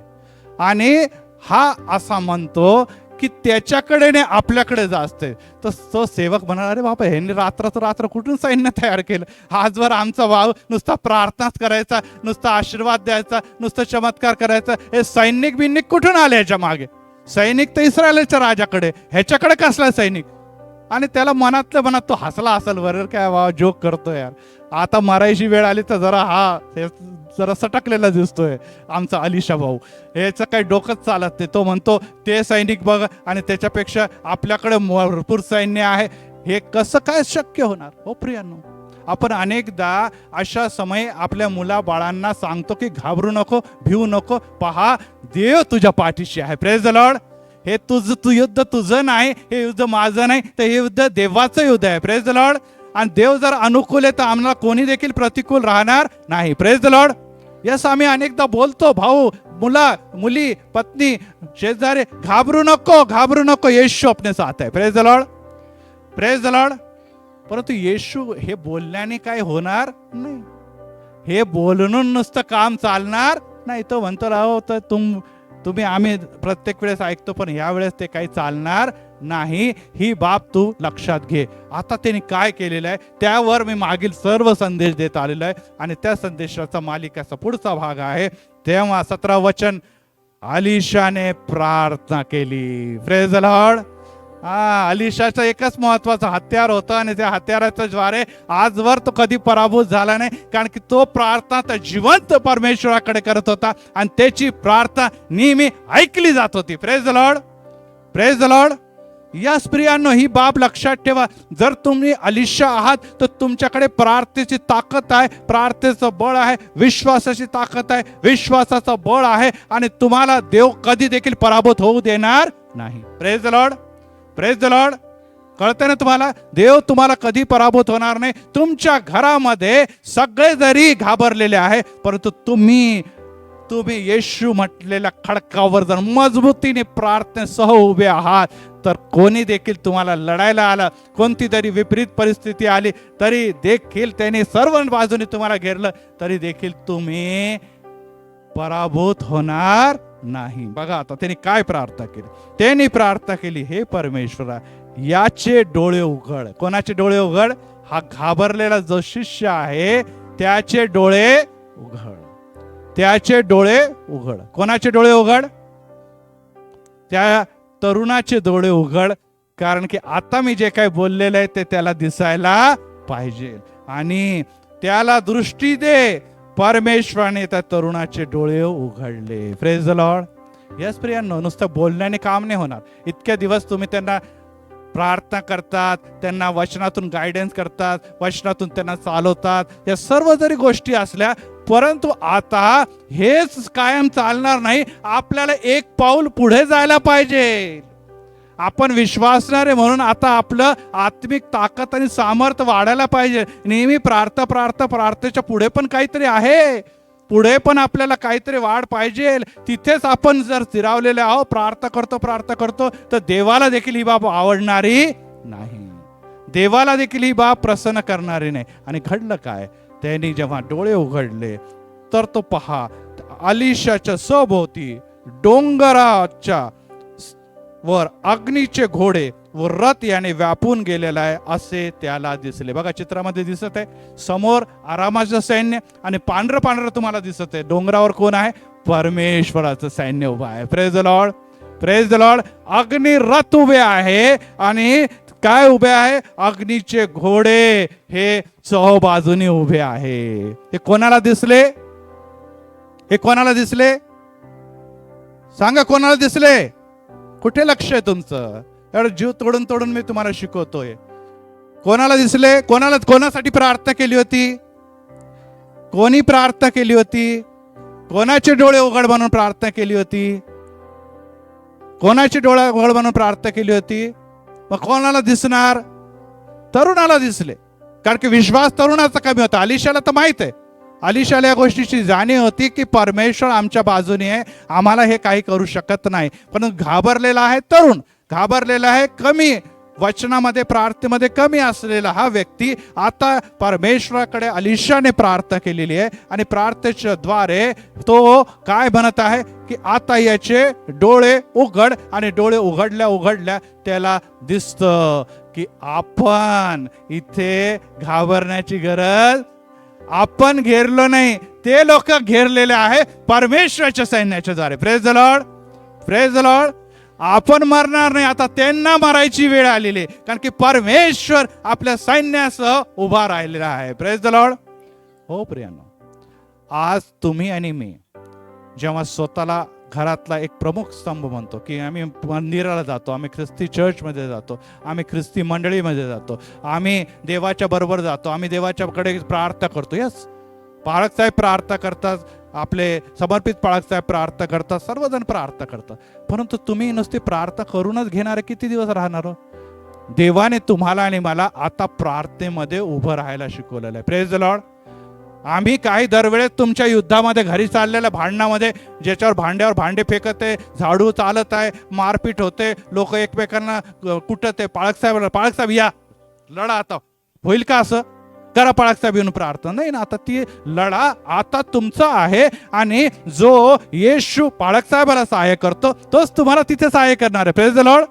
आणि हा असा म्हणतो की त्याच्याकडे ने आपल्याकडे जास्त आहे. तर तो सेवक म्हणाला, अरे बाबा, ह्यांनी रात्र कुठून सैन्य तयार केलं? आजवर आमचा भाव नुसता प्रार्थनाच करायचा, नुसता आशीर्वाद द्यायचा, नुसता चमत्कार करायचा, हे सैनिक बिनिक कुठून आले ह्याच्या मागे? सैनिक तर इस्रायलच्या राजाकडे, ह्याच्याकडे कसला सैनिक? आणि त्याला मनातल्या मनात तो हसला असेल, बरोबर, काय वा जोक करतो यार, आता मरायची वेळ आली तर जरा सटकलेला दिसतोय आमचा अलिशा भाऊ, याचं काही डोकंच चालत नाही. तो म्हणतो ते सैनिक बघ आणि त्याच्यापेक्षा आपल्याकडे भरपूर सैन्य आहे, हे कसं काय शक्य होणार? हो प्रियांनो, आपण अनेकदा अशा समय आपल्या मुला बाळांना सांगतो की घाबरू नको, भिवू नको, पहा देव तुझ्या पाठीशी आहे. Praise the Lord. हे युद्ध तुझं नाही, हे युद्ध माझं नाही, तर हे युद्ध देवाचं युद्ध आहे. Praise the Lord. आणि देव जर अनुकूल आहे तर आम्हाला कोणी देखील प्रतिकूल राहणार नाही. Praise the lord. यस, आम्ही अनेकदा बोलतो, भाऊ, मुली, पत्नी, शेजारी, घाबरू नको, येशू अपने साथ है. Praise the lord, praise the Lord. परंतु येशू हे बोलण्याने काय होणार नाही, हे बोलून नुसतं काम चालणार नाही. तो म्हणतो, राहो, तर तुम्ही आम्ही प्रत्येक वेळेस ऐकतो, पण या वेळेस ते काही चालणार नाही. ही बाब तू लक्षात घे. आता त्यांनी काय केलेलं आहे त्यावर मी मागील सर्व संदेश देत आलेलो आहे आणि त्या संदेशाचा मालिकेचा पुढचा भाग आहे. तेव्हा 17 वचन, अलिशाने प्रार्थना केली. Praise the Lord. अलिशाचं एकच महत्वाचं हत्यार होतं आणि त्या हत्याराच्या द्वारे आजवर तो कधी पराभूत झाला नाही, कारण की तो प्रार्थना तर जिवंत परमेश्वराकडे करत होता आणि त्याची प्रार्थना नेहमी ऐकली जात होती. Praise the lord, praise the Lord. या स्त्रियांनो, ही बाब लक्षात ठेवा. जर तुम्ही अलिशा आहात तर तुमच्याकडे प्रार्थनेची ताकद आहे, प्रार्थनेचं बळ आहे, विश्वासाची ताकद आहे, विश्वासाचं बळ आहे आणि तुम्हाला देव कधी देखील पराभूत होऊ देणार नाही. Praise the lord, praise the Lord. कळतंय ना तुम्हाला? देव तुम्हाला कधी पराभूत होणार नाही. तुमच्या घरामध्ये सगळे जरी घाबरलेले आहे, परंतु तुम्ही येशू म्हटलेल्या खडकावर जर मजबूतीने प्रार्थनेसह उभे आहात तर कोणी देखील तुम्हाला लढायला आलं, कोणती तरी विपरीत परिस्थिती आली तरी देखील त्याने सर्व बाजूने तुम्हाला घेरलं तरी देखील तुम्ही पराभूत होणार नाही. बघा आता त्यांनी काय प्रार्थना केली. त्यांनी प्रार्थना केली, हे परमेश्वरा, याचे डोळे उघड. कोणाचे डोळे उघड? हा घाबरलेला जो शिष्य आहे त्याचे डोळे उघड, त्याचे डोळे उघड. कोणाचे डोळे उघड? त्या तरुणाचे डोळे उघड, कारण की आता मी जे काही बोललेलं आहे ते त्याला दिसायला पाहिजे आणि त्याला दृष्टी दे. परमेश्वराने त्या तरुणाचे डोळे उघडले. Praise the lord. यस प्रियांनो, नुसतं बोलण्याने काम नाही होणार. इतक्या दिवस तुम्ही त्यांना प्रार्थना करतात, त्यांना वचनातून गायडन्स करतात, वचनातून त्यांना चालवतात, या सर्व जरी गोष्टी असल्या, परंतु आता हेच कायम चालणार नाही. आपल्याला एक पाऊल पुढे जायला पाहिजे. आपण विश्वासणारे म्हणून आता आपलं आत्मिक ताकद आणि सामर्थ्य वाढायला पाहिजे. नेहमी प्रार्थनेच्या पुढे पण काहीतरी आहे, पुढे पण आपल्याला काहीतरी वाढ पाहिजे. तिथेच आपण जर स्थिरावलेले आहो, प्रार्थना करतो तर देवाला देखील ही बाब आवडणारी नाही, देवाला देखील ही बाब प्रसन्न करणारी नाही. आणि घडलं काय? त्यांनी जेव्हा डोळे उघडले तर तो पहा, अलिशाच्या सभोवती डोंगराच्या वर अग्नीचे घोडे व रथ याने व्यापून गेलेला आहे असे त्याला दिसले. बघा चित्रामध्ये दिसत आहे, समोर आरामाचं सैन्य आणि पांढरं तुम्हाला दिसत आहे. डोंगरावर कोण आहे? परमेश्वराचं सैन्य उभं आहे. Praise the lord, praise the Lord. अग्नी रथ उभे आहे आणि काय उभे आहे? अग्नीचे घोडे हे चहबाजूने उभे आहे. हे कोणाला दिसले? हे कोणाला दिसले? सांगा, कोणाला दिसले? कुठे लक्ष आहे तुमचं? एवढं जीव तोडून तोडून मी तुम्हाला शिकवतोय. कोणाला दिसले? कोणासाठी प्रार्थना केली होती? कोणी प्रार्थना केली होती? कोणाचे डोळे उघड म्हणून प्रार्थना केली होती? कोणाचे डोळे उघड म्हणून प्रार्थना केली होती? मग कोणाला दिसणार? तरुणाला दिसले, कारण की विश्वास तरुणाचा कमी होता. अलिशाला तर माहित आहे, अलिशाला या गोष्टीची जाणीव होती की परमेश्वर आमच्या बाजूने आहे, आम्हाला हे काही करू शकत नाही. पण घाबरलेला आहे तरुण, घाबरलेला आहे, कमी वचनामध्ये प्रार्थनेमध्ये कमी असलेला हा व्यक्ती आता परमेश्वराकडे अलिशाने प्रार्थना केलेली आहे आणि प्रार्थनेच्या द्वारे तो काय म्हणत आहे की आता याचे डोळे उघड. आणि डोळे उघडल्या उघडल्या त्याला दिसतं की आपण इथे घाबरण्याची गरज, आपण घेरलो नाही, ते लोक घेरलेले आहे परमेश्वराच्या सैन्याच्या द्वारे. Praise the lord, praise the Lord. आपण मरणार नाही, आता त्यांना मरायची वेळ आलेली आहे, कारण की परमेश्वर आपल्या सैन्यासह उभा राहिलेला आहे. Praise the Lord. हो प्रियानो, आज तुम्ही आणि मी जेव्हा स्वतःला घरातला एक प्रमुख स्तंभ म्हणतो की आम्ही मंदिराला जातो, आम्ही ख्रिस्ती चर्चमध्ये जातो, आम्ही ख्रिस्ती मंडळीमध्ये जातो, आम्ही देवाच्या बरोबर जातो, आम्ही देवाच्याकडे प्रार्थना करतो. यस, पाळकसाहेब प्रार्थना करतात, आपले समर्पित पाळकसाहेब प्रार्थना करतात, सर्वजण प्रार्थना करतात. परंतु तुम्ही नुसती प्रार्थना करूनच घेणारे किती दिवस राहणार? देवाने तुम्हाला आणि मला आता प्रार्थनेमध्ये उभं राहायला शिकवलेलं आहे. Praise the Lord. आम्ही काही दरवेळेस तुमच्या युद्धामध्ये घरी चाललेल्या भांडणामध्ये, ज्याच्यावर भांड्यावर भांडे फेकत आहे, झाडू चालत आहे, मारपीट होते, लोक एकमेकांना कुटत आहे, पाळकसाहेब या लढा, आता होईल का? असं करा पाळकसाहेब येऊन प्रार्थना नाही ना. आता ती लढा आता तुमचा आहे आणि जो येशू पाळकसाहेबाला सहाय्य करतो तोच तुम्हाला तिथे सहाय्य करणार आहे. Praise the Lord.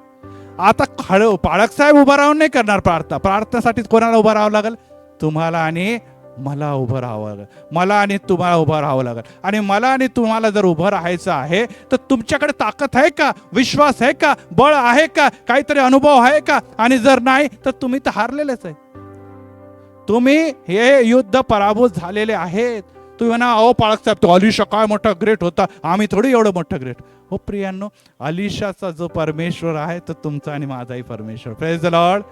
आता पाळकसाहेब उभा राहून नाही करणार प्रार्थना, प्रार्थनेसाठी कोणाला उभं राहावं लागेल? तुम्हाला आणि मला उभं राहावं लागेल, मला आणि तुम्हाला उभं राहावं लागेल. आणि मला आणि तुम्हाला जर उभं राहायचं आहे तर तुमच्याकडे ताकद आहे का? विश्वास आहे का? बळ आहे का? काहीतरी अनुभव आहे का? आणि जर नाही तर तुम्ही तर हारलेलेच आहे. तुम्ही हे युद्ध पराभूत झालेले आहेत. तुम्ही म्हणा अहो पाळकसाहेब तो अलिशा काय मोठा ग्रेट होता, आम्ही थोडी एवढं मोठं ग्रेट. हो प्रियांनो, अलिशाचा जो परमेश्वर आहे तो तुमचा आणि माझाही परमेश्वर. Praise the Lord.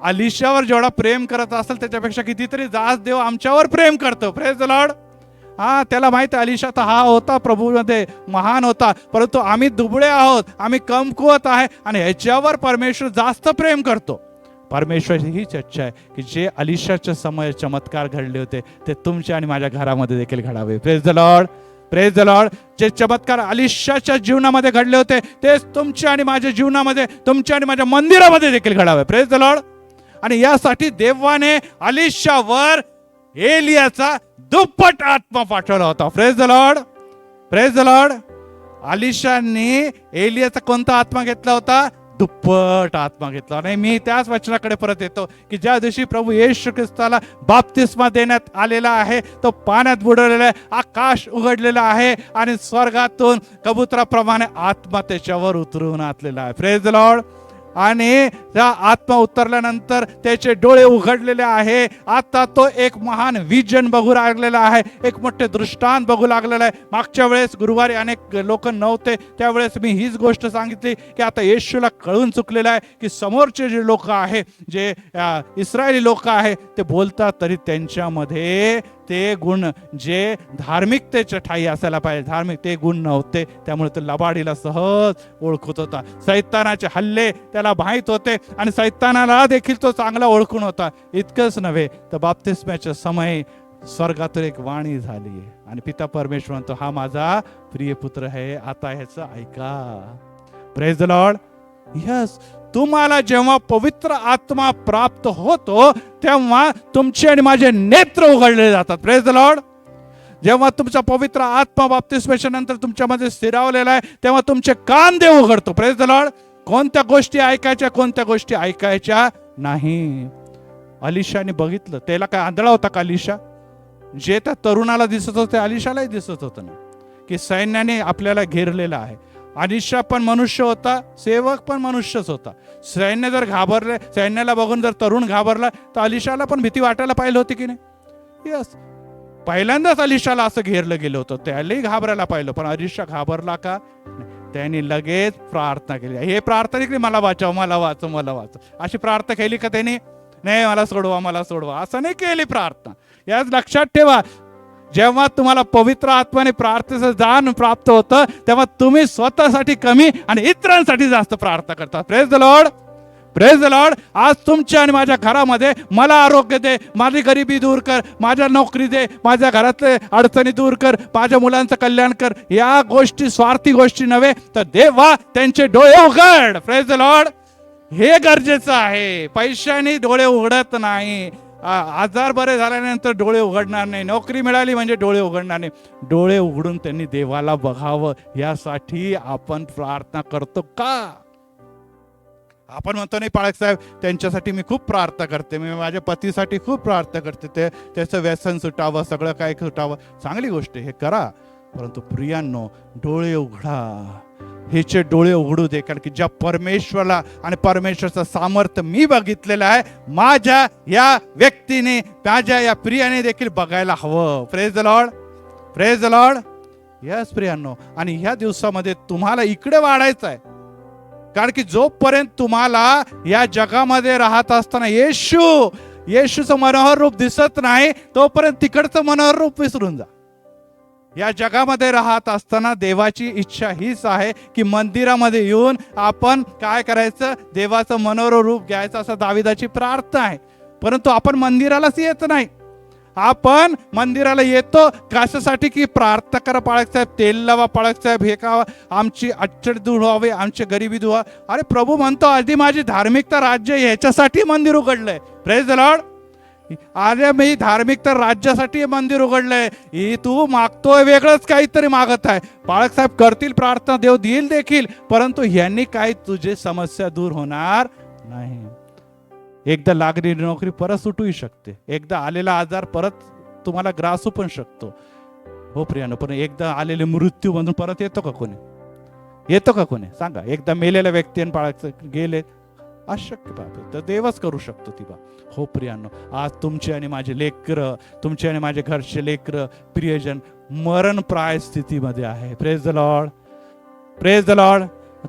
अलिशावर जेवढा प्रेम करत असेल त्याच्यापेक्षा कितीतरी जास्त देव आमच्यावर प्रेम करतो. Praise the Lord. त्याला माहिती आहे अलिशा तर हा होता प्रभूमध्ये महान होता, परंतु आम्ही दुबळे आहोत, आम्ही कमकुवत आहे आणि ह्याच्यावर परमेश्वर जास्त प्रेम करतो. परमेश्वराची हीच इच्छा आहे की जे अलिशाच्या समय चमत्कार घडले होते ते तुमच्या आणि माझ्या घरामध्ये देखील घडावे. Praise the lord, praise the lord. जे चमत्कार अलिशाच्या जीवनामध्ये घडले होते तेच तुमच्या आणि माझ्या जीवनामध्ये, तुमच्या आणि माझ्या मंदिरामध्ये देखील घडावे. Praise the Lord. आणि यासाठी देवाने अलिशावर एलियाचा दुप्पट आत्मा पाठवला होता. Praise the lord, praise the lord. अलिशाने एलियाचा कोणता आत्मा घेतला होता? दुप्पट आत्मा घेतला. आणि मी त्याच वचनाकडे परत येतो की ज्या दिवशी प्रभू येशू ख्रिस्ताला बाप्तिस्मा देण्यात आलेला आहे, तो पाण्यात बुडवलेला आहे, आकाश उघडलेला आहे आणि स्वर्गातून कबुतराप्रमाणे आत्मा त्याच्यावर उतरून आलेला आहे. Praise the Lord. आणि त्या आत्मा उतरल्यानंतर त्याचे डोळे उघडलेले आहे. आता तो एक महान विजन बघू लागलेला आहे, एक मोठे दृष्टांत बघू लागलेला आहे. मागच्या वेळेस गुरुवारी अनेक लोक नव्हते, त्यावेळेस मी हीच गोष्ट सांगितली की आता येशूला कळून चुकलेलं आहे की समोरचे जे लोक आहे, जे इस्रायली लोक आहे, ते बोलतात तरी त्यांच्यामध्ये ते गुण जे धार्मिकतेच्या ठाई असायला पाहिजे, धार्मिक ते गुण नव्हते. त्यामुळे तो लबाडीला सहज ओळखत होता. सैतानाचे हल्ले त्याला माहीत होते आणि सैतानाला देखील तो चांगला ओळखून होता. इतकंच नव्हे तर बाप्तिस्म्याच्या समय स्वर्गातून एक वाणी झाली आणि पिता परमेश्वर म्हणतो हा माझा प्रिय पुत्र आहे, आता ह्याचं ऐका. Praise the lord. यस, तुम्हाला जेव्हा पवित्र आत्मा प्राप्त होतो तेव्हा तुमचे आणि माझे नेत्र उघडले जातात. Praise the Lord. जेव्हा तुमचा पवित्र आत्मा बाप्तिस्म्याच्या नंतर तुमच्यामध्ये स्थिरावलेला आहे तेव्हा तुमचे कान देव उघडतो. Praise the Lord. कोणत्या गोष्टी ऐकायच्या, कोणत्या गोष्टी ऐकायच्या नाही. अलिशाने बघितलं. त्याला काय आंधळा होता का अलिशा? जे त्या तरुणाला दिसत होते अलिशालाही दिसत होतं ना की सैन्याने आपल्याला घेरलेलं आहे. अलिशा पण मनुष्य होता, सेवक पण मनुष्यच होता. सैन्य जर घाबरले, सैन्याला बघून जर तरुण घाबरला तर अलिशाला पण भीती वाटायला पाहिजे होती की नाही? यस, पहिल्यांदाच अलिशाला असं घेरलं गेलं होतं, त्यालाही घाबरायला पाहिलं, पण अलिशा घाबरला का? त्यांनी लगेच प्रार्थना केली. हे प्रार्थना केली, मला वाचव, मला वाचव, मला वाचव. अशी प्रार्थना केली का त्यांनी? नाही, मला सोडवा, मला सोडवा, असं नाही केली प्रार्थना. याच लक्षात ठेवा, जेव्हा तुम्हाला पवित्र आत्म्याने प्रार्थनेचं जाण प्राप्त होतं, तेव्हा तुम्ही स्वतःसाठी कमी आणि इतरांसाठी जास्त प्रार्थना करता. Praise the lord, praise the Lord. आज तुमच्या आणि माझ्या घरामध्ये मला आरोग्य दे, माझी गरिबी दूर कर, माझ्या नोकरी दे, माझ्या घरातले अडचणी दूर कर, माझ्या मुलांचं कल्याण कर, या गोष्टी स्वार्थी गोष्टी नव्हे, तर देवा त्यांचे डोळे उघड. Praise the Lord. हे गरजेचं आहे. पैशाने डोळे उघडत नाही. आजार बरे झाल्यानंतर डोळे उघडणार नाही, नोकरी मिळाली म्हणजे डोळे उघडणार नाही. डोळे उघडून त्यांनी देवाला बघावं, यासाठी आपण प्रार्थना करतो का? आपण म्हणतो नाही, पाळक साहेब त्यांच्यासाठी मी खूप प्रार्थना करते, मी माझ्या पतीसाठी खूप प्रार्थना करते, त्याचं व्यसन सुटावं, सगळं काय सुटावं. चांगली गोष्ट हे करा, परंतु प्रियांनो, डोळे उघडा. हेचे डोळे उघडू दे, कारण की ज्या परमेश्वराला आणि परमेश्वराचं सामर्थ्य मी बघितलेलं आहे, माझ्या या व्यक्तीने, माझ्या या प्रियाने देखील बघायला हवं. Praise the lord, praise the lord. Yes प्रियांनो, आणि ह्या दिवसामध्ये तुम्हाला इकडे वाढायचं आहे, कारण की जोपर्यंत तुम्हाला या जगामध्ये राहत असताना येशूचं मनोहर रूप दिसत नाही, तोपर्यंत तिकडचं मनोहर रूप विसरून जा. या जगामध्ये राहत असताना देवाची इच्छा हीच आहे की मंदिरामध्ये येऊन आपण काय करायचं, देवाचं मनोहर रूप घ्यायचं, असं दाविदाची प्रार्थना आहे. परंतु आपण मंदिरालाच येत नाही. आपण मंदिराला येतो कशासाठी? की प्रार्थना करा पाळक साहेब, तेल लावा पाळक साहेब, हे का आमची अडचण दूर व्हावी, आमची गरिबी दूर व्हावी. अरे प्रभू म्हणतो, आधी माझी धार्मिकता राज्य, ह्याच्यासाठी मंदिर उघडलंय. Praise the Lord. अरे मी धार्मिकता राज्यासाठी मंदिर उघडलंय, ही तू मागतोय वेगळंच काहीतरी मागत आहे. पाळक साहेब करतील प्रार्थना, देव देईल देखील, परंतु ह्यांनी काही तुझे समस्या दूर होणार नाही. एकदा लागलेली नोकरी परत सुटूही शकते, एकदा आलेला आजार परत तुम्हाला ग्रासू पण शकतो. हो प्रियानो, पण एकदा आलेले मृत्यू म्हणून परत येतो का कोणी? येतो का कोणी? सांगा. एकदा मेलेल्या व्यक्ती पाळक गेले, अशक्य बाब आहे, तर देवच करू शकतो ती बाब. हो प्रियांनो, आज तुमचे आणि माझे लेकरं, तुमचे आणि माझे घरचे लेकरं, प्रियजन मरणप्राय स्थितीमध्ये आहे. Praise the lord, praise the Lord.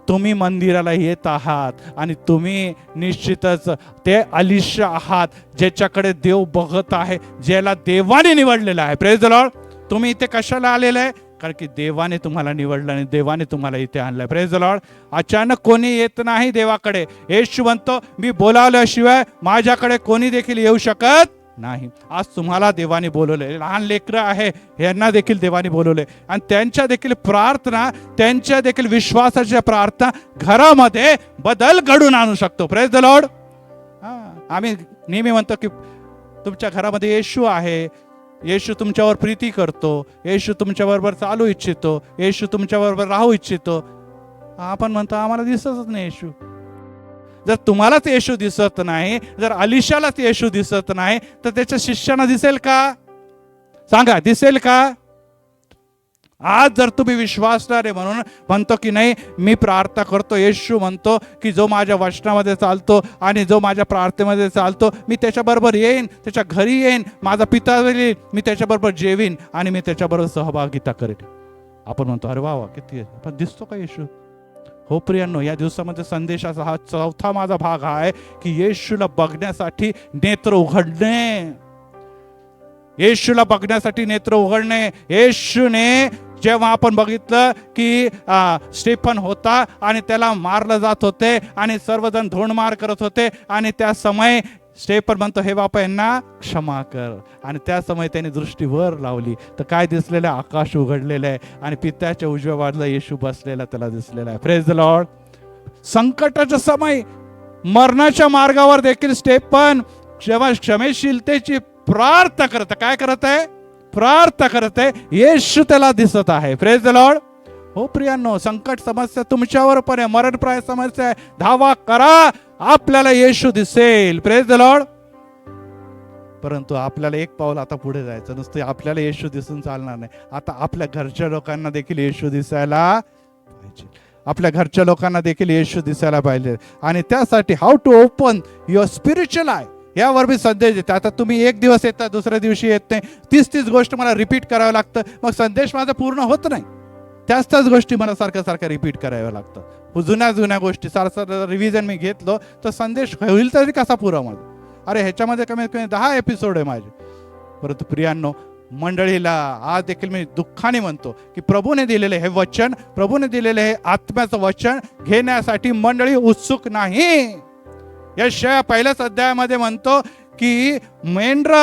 तुम्ही मंदिराला येत आहात आणि तुम्ही निश्चितच ते आलिशा आहात, ज्याच्याकडे देव बघत आहे, ज्याला देवाने निवडलेलं आहे. Praise the Lord. तुम्ही इथे कशाला आलेले आहे? कारण की देवाने तुम्हाला निवडलं आणि देवाने तुम्हाला इथे आणलं. Praise the Lord. अचानक कोणी येत नाही देवाकडे. येशू म्हणतो, मी बोलावल्याशिवाय माझ्याकडे कोणी देखील येऊ शकत नाही. आज तुम्हाला देवाने बोलवले, लहान लेकरं आहे यांना देखील देवाने बोलवले, आणि त्यांच्या देखील प्रार्थना, त्यांच्या देखील विश्वासाच्या प्रार्थना घरामध्ये बदल घडून आणू शकतो. Praise the Lord. आम्ही नेहमी म्हणतो की तुमच्या घरामध्ये येशू आहे, येशू तुमच्यावर प्रीती करतो, येशू तुमच्याबरोबर चालू इच्छितो, येशू तुमच्याबरोबर राहू इच्छितो. आपण म्हणतो आम्हाला दिसतच नाही येशू. जर तुम्हालाच येशू दिसत नाही, जर अलिशालाच येशू दिसत नाही, तर त्याच्या शिष्यांना दिसेल का? सांगा, दिसेल का? आज जर तुम्ही विश्वासणारे म्हणून म्हणतो की नाही, मी प्रार्थना करतो, येशू म्हणतो की जो माझ्या वचनामध्ये चालतो आणि जो माझ्या प्रार्थनेमध्ये चालतो, मी त्याच्याबरोबर येईन, त्याच्या घरी येईन, माझा पिता येईल, मी त्याच्याबरोबर जेवीन आणि मी त्याच्याबरोबर सहभागिता करेन. आपण म्हणतो अरे वा वा, किती पण दिसतो का येशू? हो प्रियांनो, या दिवसामध्ये संदेशाचा हा चौथा माझा भाग आहे की येशूला बघण्यासाठी नेत्र उघडणे. येशूला बघण्यासाठी नेत्र उघडणे. येशूने जेव्हा आपण बघितलं की स्टेफन होता आणि त्याला मारलं जात होते आणि सर्वजण धोंडमार करत होते, आणि त्या समय स्टेफन म्हणतो, हे बापा यांना क्षमा कर. आणि त्या समय त्याने दृष्टी वर लावली तर काय दिसलेलं आहे? आकाश उघडलेलं आहे आणि पित्याच्या उजव्या बाजूला येशू बसलेला त्याला दिसलेला आहे. Praise the Lord. संकटाच्या समय, मरणाच्या मार्गावर देखील स्टेफन जेव्हा क्षमेशीलतेची प्रार्थना करत, काय करत आहे? प्रार्थना करत आहे. येशू त्याला दिसत आहे. Praise the Lord. हो प्रियांनो, संकट समस्या तुमच्यावर पण आहे, मरणप्राय समस्या आहे, धावा करा, आपल्याला येशू दिसेल. Praise the Lord. परंतु आपल्याला एक पाऊल आता पुढे जायचं. नुसतं आपल्याला येशू दिसून चालणार नाही, आता आपल्या घरच्या लोकांना देखील येशू दिसायला पाहिजे. आपल्या घरच्या लोकांना देखील येशू दिसायला पाहिजे. आणि त्यासाठी how to open your spiritual eye, यावर मी संदेश देते. आता तुम्ही एक दिवस येता, दुसऱ्या दिवशी येत नाही, तीच गोष्ट मला रिपीट करावं लागतं, मग संदेश माझा पूर्ण होत नाही. त्याच गोष्टी मला सारखं रिपीट कराव्या लागतं. जुन्या गोष्टी सारखं रिव्हिजन मी घेतलो तर संदेश होईल तरी कसा पुरा माझा. अरे ह्याच्यामध्ये कमीत कमी 10 एपिसोड आहे माझे. परंतु प्रियांनो, मंडळीला आज देखील मी दुःखाने म्हणतो की प्रभूने दिलेले हे वचन, प्रभूने दिलेले हे आत्म्याचं वचन घेण्यासाठी मंडळी उत्सुक नाही. यशाया पहिल्याच अध्यायामध्ये म्हणतो की मेंढर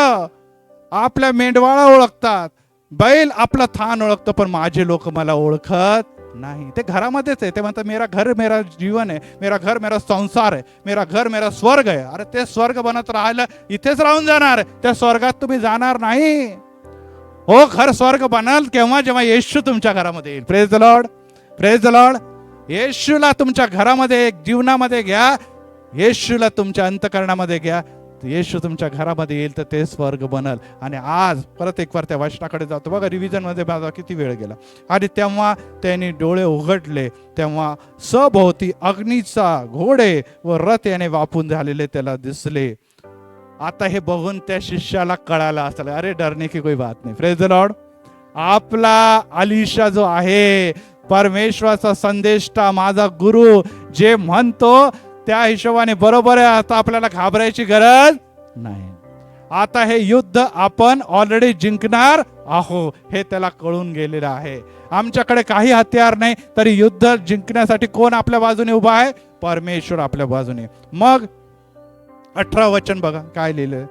आपल्या मेंढवाळा ओळखतात, बैल आपला थान ओळखतो, पण माझे लोक मला ओळखत नाही. ते घरामध्येच आहे. ते म्हणतात मेरा घर मेरा जीवन आहे, मेरा घर मेरा संसार आहे, मेरा घर मेरा स्वर्ग आहे. अरे ते स्वर्ग बनत राहिलं इथेच राहून जाणार, त्या स्वर्गात तुम्ही जाणार नाही. हो, घर स्वर्ग बनाल केव्हा, जेव्हा येशू तुमच्या घरामध्ये येईल. Praise the lord, praise the lord. येशूला तुमच्या घरामध्ये, जीवनामध्ये घ्या, येशूला तुमच्या अंतःकरणामध्ये घ्या, येशू तुमच्या घरामध्ये येईल तर ते स्वर्ग बनल. आणि आज परत एक वार त्या वचनाकडे जातो बघा. रिव्हिजन मध्ये माझा किती वेळ गेला. आणि तेव्हा त्यांनी डोळे उघडले, तेव्हा सभोवती अग्नीचा घोडे व रथ याने वापून झालेले त्याला दिसले. आता हे बघून त्या शिष्याला कळालं असेल, अरे डरने की कोई बात नाही. Praise the Lord. आपला अलीशा जो आहे, परमेश्वराचा संदेष्टा, माझा गुरु जे म्हणतो त्या हिशोबाने बरोबर आहे. आता आपल्याला घाबरायची गरज नाही. आता हे युद्ध आपण ऑलरेडी जिंकणार आहो हे त्याला कळून गेलेलं आहे. आमच्याकडे काही हत्यार नाही तरी युद्ध जिंकण्यासाठी कोण आपल्या बाजूने उभा आहे? परमेश्वर आपल्या बाजूने. मग 18 वचन बघा काय लिहिलं.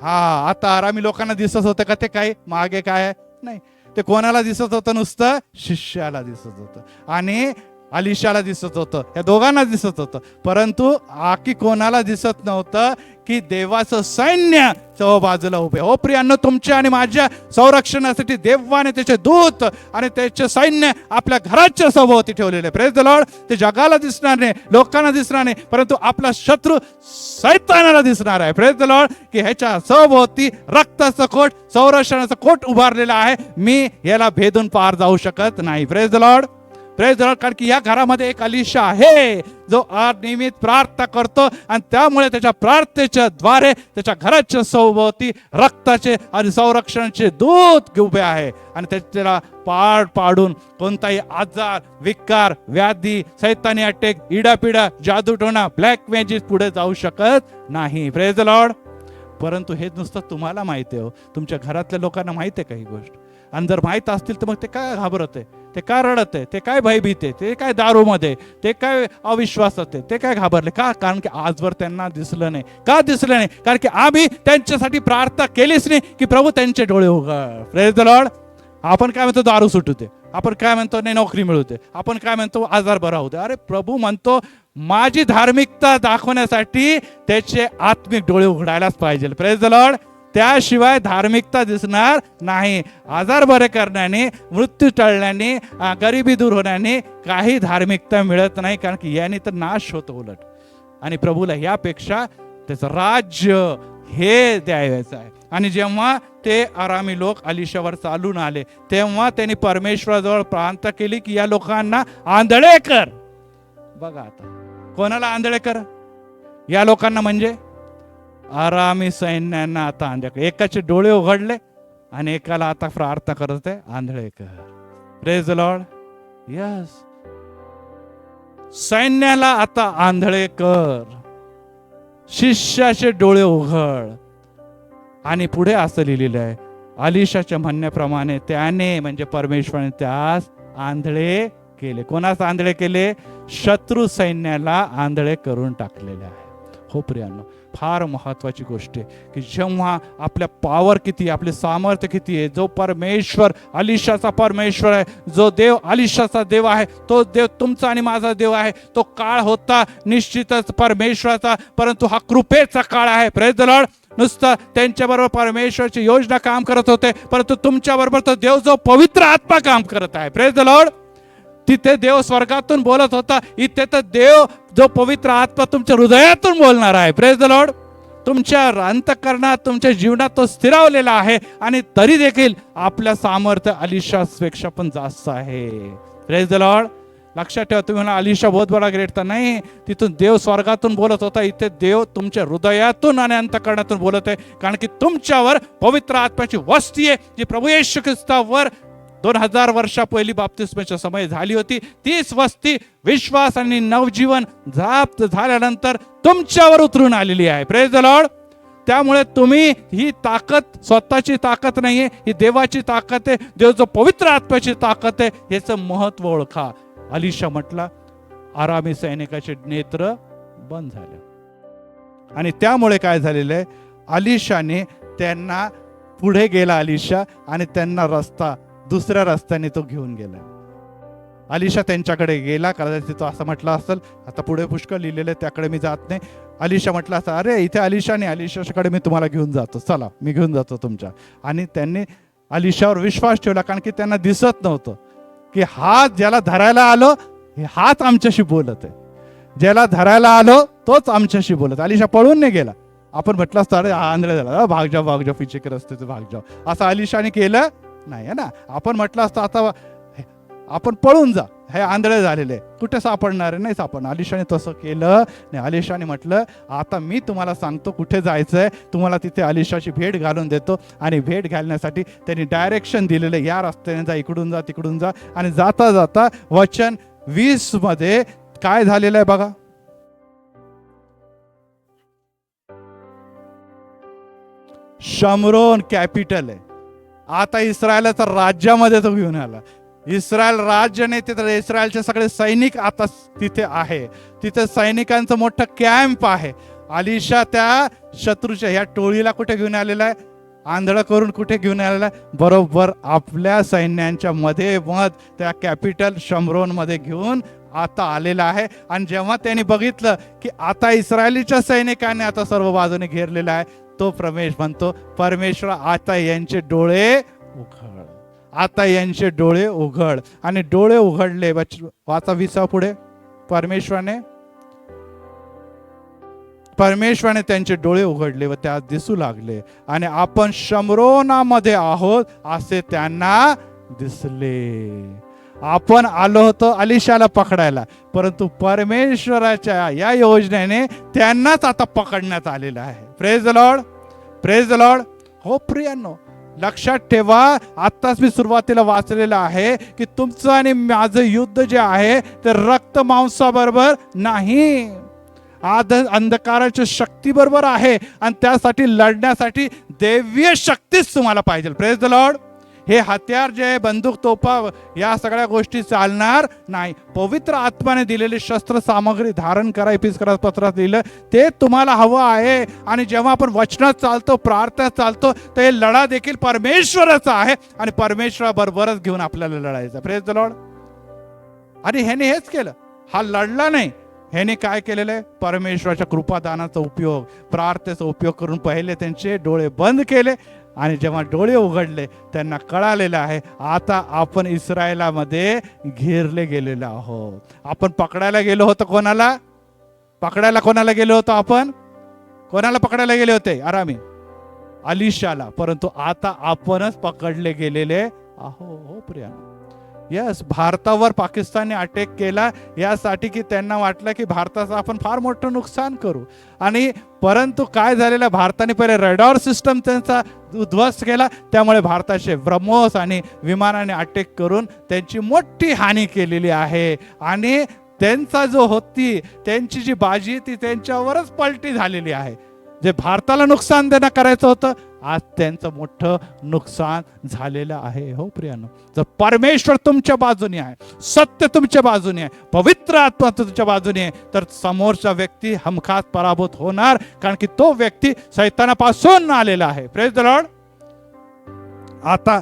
हा, आता आरामी लोकांना दिसत होतं का ते काय मागे काय नाही, ते कोणाला दिसत होतं? नुसतं शिष्याला दिसत होतं आणि अलीशाला दिसत होतं, या दोघांना दिसत होतं. परंतु आकी कोणाला दिसत नव्हतं की देवाचं सैन्य चौ बाजूला उभे. हो प्रियांनो, तुमच्या आणि माझ्या संरक्षणासाठी देवाने त्याचे दूत आणि त्याचे सैन्य आपल्या घराच्या सभोवती ठेवलेले. Praise the Lord. ते जगाला दिसणार नाही, लोकांना दिसणार नाही, परंतु आपला शत्रू सैतानाला दिसणार आहे. Praise the Lord. की ह्याच्या सभोवती रक्ताचं कोट, संरक्षणाचं कोट उभारलेलं आहे. मी याला भेदून पार जाऊ शकत नाही. Praise the lord, praise the Lord. कारण की या घरामध्ये एक अलीशा आहे जो अनियमित प्रार्थना करतो आणि त्यामुळे त्याच्या प्रार्थनेच्या द्वारे त्याच्या घराच्या सभोवती रक्ताचे आणि संरक्षणाचे दूत उभे आहे आणि त्याला पाड पाडून कोणताही आजार, विकार, व्याधी, सैतानी अटॅक, इडापिडा, जादूटोणा, ब्लॅक मॅजिक पुढे जाऊ शकत नाही. Praise the Lord. परंतु हे नुसतं तुम्हाला माहिती आहे, तुमच्या घरातल्या लोकांना माहिती आहे काही गोष्ट. आणि जर माहीत असतील तर मग ते काय घाबरत आहे, ते काय रडत आहे, ते काय भयभीत आहे, ते काय दारूमध्ये, ते काय अविश्वासात आहे, ते काय घाबरले का? कारण की आजवर त्यांना दिसलं नाही. का दिसलं नाही? कारण की आम्ही त्यांच्यासाठी प्रार्थना केलीच नाही की प्रभू त्यांचे डोळे उघड. Praise the Lord. आपण काय म्हणतो? दारू सुटू दे. आपण काय म्हणतो? नाही नोकरी मिळू दे. आपण काय म्हणतो? आजार बरा होऊ दे. अरे प्रभू म्हणतो माझी धार्मिकता दाखवण्यासाठी त्याचे आत्मिक डोळे उघडायलाच पाहिजे. Praise the Lord. त्याशिवाय धार्मिकता दिसणार नाही. आजार बरे करण्याने, मृत्यू टळण्याने, गरिबी दूर होण्याने काही धार्मिकता मिळत नाही. कारण की याने तर नाश होतो उलट. आणि प्रभूला यापेक्षा त्याचं राज्य हे द्यायचं आहे. आणि जेव्हा ते आरामी लोक अलीशावर चालून आले तेव्हा त्यांनी परमेश्वराजवळ प्रार्थना केली की या लोकांना आंधळे कर. बघा आता कोणाला आंधळे कर? या लोकांना म्हणजे आरामी सैन्यांना आता आंधळे. एकाचे डोळे उघडले आणि एकाला आता प्रार्थना करत आहे आंधळे कर. Praise the lord. यस, सैन्याला आता आंधळे कर, शिष्याचे डोळे उघड. आणि पुढे असं लिहिलेलं आहे अलीशाच्या म्हणण्याप्रमाणे त्याने म्हणजे परमेश्वराने त्यास आंधळे केले. कोणास आंधळे केले? शत्रू सैन्याला आंधळे करून टाकलेले आहे. हो प्रियांनो, फार महत्वाची गोष्ट आहे की जेव्हा आपल्या पॉवर किती, आपले सामर्थ्य किती आहे, जो परमेश्वर अलीशाचा परमेश्वर आहे, जो देव अलीशाचा देव आहे, तो देव तुमचा आणि माझा देव आहे. तो काळ होता निश्चितच परमेश्वराचा, परंतु हा कृपेचा काळ आहे. Praise the Lord. नुसतं त्यांच्याबरोबर परमेश्वराची योजना काम करत होते, परंतु तुमच्याबरोबर तो देव जो पवित्र आत्मा काम करत आहे. Praise the Lord. तिथे देव स्वर्गातून बोलत होता, इथे तर देव जो पवित्र आत्मा तुमच्या हृदयातून बोलणार आहे. Praise the Lord. तुमच्या अंतःकरणात, तुमच्या जीवनात तो स्थिरावलेला आहे आणि तरी देखील आपल्या सामर्थ्य अलीशापेक्षा पण जास्त आहे. Praise the Lord. लक्षात ठेवा, तुम्ही म्हणा अलीशा बहुत बडा ग्रेट तर नाही, तिथून देव स्वर्गातून बोलत होता, इथे देव तुमच्या हृदयातून आणि अंतःकरणातून बोलत आहे. कारण की तुमच्यावर पवित्र आत्म्याची वस्ती आहे जी प्रभू येशू ख्रिस्तावर 2000 वर्षा पहिली बाप्तिस्माचा समय झाली होती. तीच वस्ती विश्वास आणि नवजीवन जाप झाल्यानंतर तुमच्यावर उतरून आलेली आहे. Praise the Lord. त्यामुळे तुम्ही ही ताकद स्वतःची ताकद नाहीये, ही देवाची ताकद आहे, देवाचं पवित्र आत्म्याची ताकद आहे. याचं महत्व ओळखा. अलिशा म्हटला आरामी सैनिकाचे नेत्र बंद झाले आणि त्यामुळे काय झालेलं आहे, अलिशाने त्यांना पुढे गेला अलिशा आणि त्यांना दुसऱ्या रस्त्याने तो घेऊन गेला. अलिशा त्यांच्याकडे गेला, कदाचित तो असं म्हटलं असेल, आता पुढे पुष्कळ लिहिलेलं आहे त्याकडे मी जात नाही. अलिशा म्हटलं असं, अरे इथे अलिशाने, अलिशाकडे मी तुम्हाला घेऊन जातो, चला मी घेऊन जातो तुमच्या. आणि त्यांनी अलिशावर विश्वास ठेवला, कारण की त्यांना दिसत नव्हतं की हा ज्याला धरायला आलो हाच आमच्याशी बोलत आहे, ज्याला धरायला आलो तोच आमच्याशी बोलत. अलिशा पळून नाही गेला. आपण म्हटलं असतं अरे हा आंधळा झाला, भाग जाओ पिछे के रस्ते से भाग जाओ, असं अलिशाने केलं नाही ना. आपण म्हटलं असतं आता आपण पळून जा, हे आंधळे झालेले कुठे सापडणार, नाही सापडणार. अलिशाने तसं केलं नाही. अलिशाने म्हटलं आता मी तुम्हाला सांगतो कुठे जायचंय, तुम्हाला तिथे अलिशाची भेट घालून देतो. आणि भेट घालण्यासाठी त्यांनी डायरेक्शन दिलेलं, या रस्त्याने जा, इकडून जा, तिकडून जा. आणि जाता जाता वचन 20 मध्ये काय झालेलं आहे बघा. शमरोन कॅपिटल आहे, आता इस्रायलच्या राज्यामध्ये तो घेऊन आला. इस्रायल राज्य नाही, तिथे इस्रायलचे सगळे सैनिक आता तिथे आहे. तिथे सैनिकांचं मोठं कॅम्प आहे. अलिशा त्या शत्रूच्या ह्या टोळीला कुठे घेऊन आलेला आहे, आंधळ करून कुठे घेऊन आलेला आहे, बरोबर आपल्या सैन्यांच्या मध्ये त्या कॅपिटल शमरोन मध्ये घेऊन आता आलेला आहे. आणि जेव्हा त्यांनी बघितलं की आता इस्रायलीच्या सैनिकांनी आता सर्व बाजूने घेरलेला आहे, तो प्रमेश म्हणतो परमेश्वर आता यांचे डोळे उघड, आता यांचे डोळे उघड. आणि डोळे उघडले. वाचा 20 पुढे. परमेश्वराने त्यांचे डोळे उघडले व त्यात दिसू लागले आणि आपण शमरोनामध्ये आहोत असे त्यांना दिसले. आपण आलो होतो अलिशाला पकडायला, परंतु परमेश्वराच्या या योजनेने त्यांनाच आता पकडण्यात आलेलं आहे. Praise the lord, praise the Lord. हो प्रियांनो, लक्षात ठेवा, आत्ताच मी सुरुवातीला वाचलेलं आहे की तुमचं आणि माझं युद्ध जे आहे ते रक्त मांसाबरोबर नाही, अंधकाराच्या शक्ती बरोबर आहे. आणि त्यासाठी लढण्यासाठी दैवीय शक्तीच तुम्हाला पाहिजे. Praise the Lord. हे हत्यार जे बंदूक तोफा या सगळ्या गोष्टी चालणार नाही. पवित्र आत्म्याने दिलेली शस्त्र सामग्री धारण करा, एपिस्करास पत्रात लिहिलं ते तुम्हाला हवं आहे. आणि जेव्हा आपण वचनात चालतो, प्रार्थना चालतो, तर हे लढा देखील परमेश्वराचा आहे आणि परमेश्वराबरोबरच घेऊन आपल्याला लढायचं. Praise the Lord. आणि ह्याने हेच केलं, हा लढला नाही. ह्याने काय केलेलं आहे, परमेश्वराच्या कृपादानाचा उपयोग, प्रार्थनेचा उपयोग करून पहिले त्यांचे डोळे बंद केले. आणि जेव्हा डोळे उघडले त्यांना कळालेलं आहे आता आपण इस्रायलामध्ये घेरले गेलेलो आहोत. आपण पकडायला गेलो होतो कोणाला गेलो होतो आपण, कोणाला पकडायला गेले होते, आरामी अलिशाला, परंतु आता आपणच पकडले गेलेले आहो. हो प्रिया, यस. भारतावर पाकिस्तानने अटॅक केला यासाठी की त्यांना वाटलं की भारताचं आपण फार मोठं नुकसान करू. आणि परंतु काय झालेलं, भारताने पहिले रडार सिस्टम त्यांचा उद्ध्वस्त केला, त्यामुळे भारताचे ब्रह्मोस आणि विमानाने अटॅक करून त्यांची मोठी हानी केलेली आहे. आणि त्यांचा जो होती त्यांची जी बाजी ती त्यांच्यावरच पलटी झालेली आहे. जे भारताला नुकसान देणं करायचं होतं, आज त्यांचं मोठं नुकसान झालेलं आहे. हो प्रियानो, जर परमेश्वर तुमच्या बाजूने आहे, सत्य तुमच्या बाजूने आहे, पवित्र आत्मा तुमच्या बाजूने आहे, तर समोरचा व्यक्ती हमखास पराभूत होणार, कारण की तो व्यक्ती शैतानापासून आलेला आहे. Praise the Lord. आता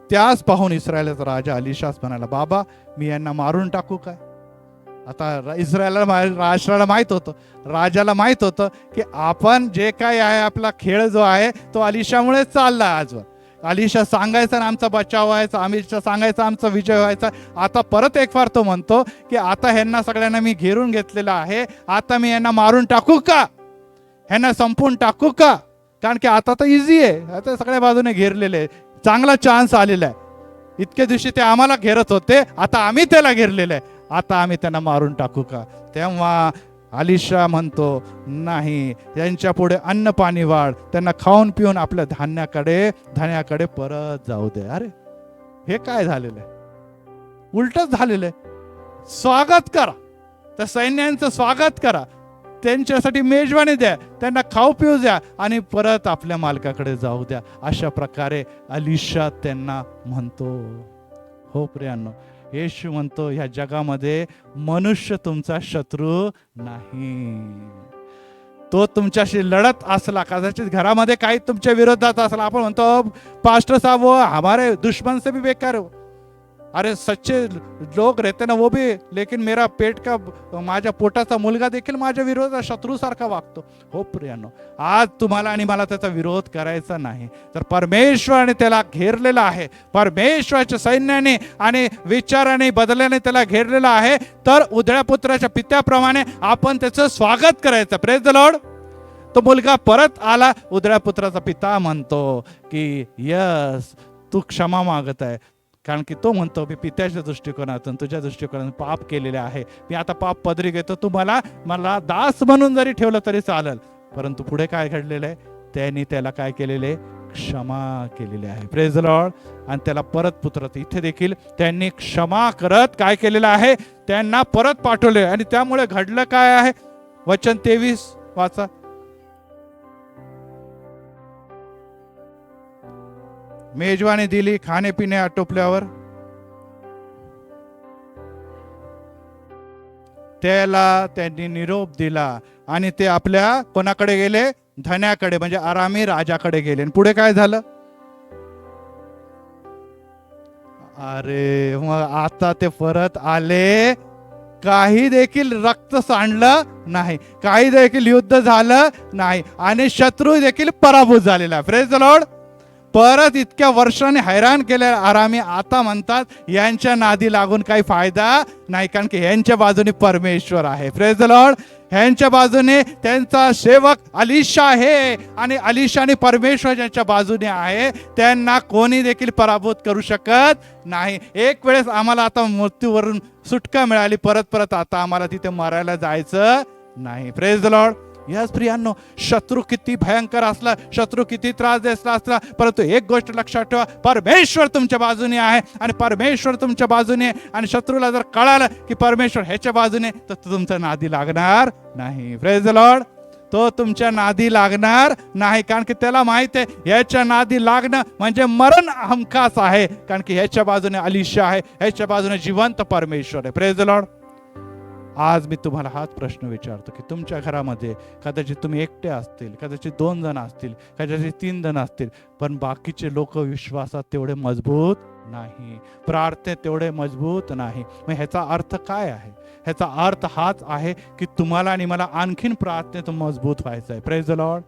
त्याच पाहून इस्रायलचा राजा अलिशास म्हणाला, बाबा मी यांना मारून टाकू काय. आता राष्ट्राला माहित होतं, राजाला माहित होतं की आपण जे काय आहे आपला खेळ जो आहे तो अलिशामुळेच चालला. आजवर अलिशा सांगायचा आमचा बचाव व्हायचा, अलिशा सांगायचा आमचा विजय व्हायचा. आता परत एक फार तो म्हणतो की आता ह्यांना सगळ्यांना मी घेरून घेतलेलं आहे, आता मी यांना मारून टाकू का, ह्यांना संपून टाकू का. कारण की आता तर इझी आहे, आता सगळ्या बाजूने घेरलेले, चांगला चान्स आलेला आहे. इतके दिवशी ते आम्हाला घेरत होते, आता आम्ही त्याला घेरलेलं आहे, आता आम्ही त्यांना मारून टाकू का. तेव्हा अलिशा म्हणतो नाही, यांच्या पुढे अन्न पाणी वाढ, त्यांना खाऊन पिऊन आपल्या धान्याकडे परत जाऊ दे. अरे हे काय झालेलं आहे? उलटच झालेलं आहे. स्वागत करा, त्या सैन्यांचं स्वागत करा, त्यांच्यासाठी मेजवानी द्या, त्यांना खाऊ पिऊ द्या आणि परत आपल्या मालकाकडे जाऊ द्या. अशा प्रकारे अलिशा त्यांना म्हणतो. हो प्रियांनो, येशू म्हणतो ह्या जगामध्ये मनुष्य तुमचा शत्रू नाही. तो तुमच्याशी लढत असला, कदाचित घरामध्ये काही तुमच्या विरोधात असला, आपण म्हणतो पास्टर साहब वो हमारे दुश्मन से भी बेकार हो, अरे सच्चे लोक रहते ना वो भी, लेकिन मेरा पेट का, माझ्या पोटाचा मुलगा देखील माझ्या विरोधात शत्रूसारखा वागतो. हो प्रियांनो, आज तुम्हाला आणि मला त्याचा विरोध करायचा नाही. तर परमेश्वराने त्याला घेरलेला आहे, परमेश्वराच्या सैन्याने आणि विचाराने बदल्याने त्याला घेरलेला आहे. तर उधळ्या पुत्राच्या पित्याप्रमाणे आपण त्याचं स्वागत करायचं. Praise the Lord. तो मुलगा परत आला. उधळ्या पुत्राचा पिता म्हणतो की यस, तू क्षमा मागत आहे, कारण की तो म्हणतो मी पित्याच्या दृष्टिकोनातून, तुझ्या दृष्टिकोनातून पाप केलेले आहे, मी आता पाप पदरी घेतो, तू मला दास म्हणून जरी ठेवलं तरी चालेल. परंतु पुढे काय घडलेलं आहे? त्यांनी त्याला काय केलेले? क्षमा केलेली आहे. Praise the Lord. आणि त्याला परत पुत्र, इथे देखील त्यांनी क्षमा करत काय केलेलं आहे? त्यांना परत पाठवले. आणि त्यामुळे घडलं काय आहे? वचन 23 वाचा. मेजवानी दिली, खाणे पिणे आटोपल्यावर त्याला त्यांनी निरोप दिला आणि ते आपल्या कोणाकडे गेले? धन्याकडे, म्हणजे आरामी राजाकडे गेले. पुढे काय झालं? अरे मग आता ते परत आले, काही देखील रक्त सांडलं नाही, काही देखील युद्ध झालं नाही आणि शत्रू देखील पराभूत झालेला. Praise the Lord. परत इतक्या वर्षांनी हैराण केले आरामी आता म्हणतात यांच्या नादी लागून काही फायदा नाही, कारण की यांच्या बाजूने परमेश्वर आहे. Praise the Lord. ह्यांच्या बाजूने त्यांचा सेवक अलिशा आहे आणि अलिशाने परमेश्वर ज्यांच्या बाजूने आहे त्यांना कोणी देखील पराभूत करू शकत नाही. एक वेळेस आम्हाला आता मृत्यूवरून सुटका मिळाली, परत आता आम्हाला तिथे मरायला जायचं नाही. Praise the lord. यस प्रियांनो, शत्रू किती भयंकर असला, शत्रू किती त्रास देत असला, परंतु एक गोष्ट लक्षात ठेवा, परमेश्वर तुमच्या बाजूने आहे आणि परमेश्वर तुमच्या बाजूने. आणि शत्रूला जर कळालं की परमेश्वर ह्याच्या बाजूने, तर तो तुमच्या नादी लागणार नाही. Praise the Lord. तो तुमच्या नादी लागणार नाही, कारण की त्याला माहित आहे याच्या नादी लागणं म्हणजे मरण हमखास आहे, कारण की ह्याच्या बाजूने अलिशा आहे, ह्याच्या बाजूने जिवंत परमेश्वर आहे. Praise the Lord. आज मी तुम्हाला हाच प्रश्न विचारतो की तुमच्या घरामध्ये कदाचित तुम्ही एकटे असतील, कदाचित 2 जण असतील, कदाचित 3 जण असतील, पण बाकीचे लोक विश्वासात तेवढे मजबूत नाही, प्रार्थनेत तेवढे मजबूत नाही. मग ह्याचा अर्थ काय आहे? ह्याचा अर्थ हाच आहे की तुम्हाला आणि मला आणखीन प्रार्थनेत मजबूत व्हायचं आहे. Praise the lord.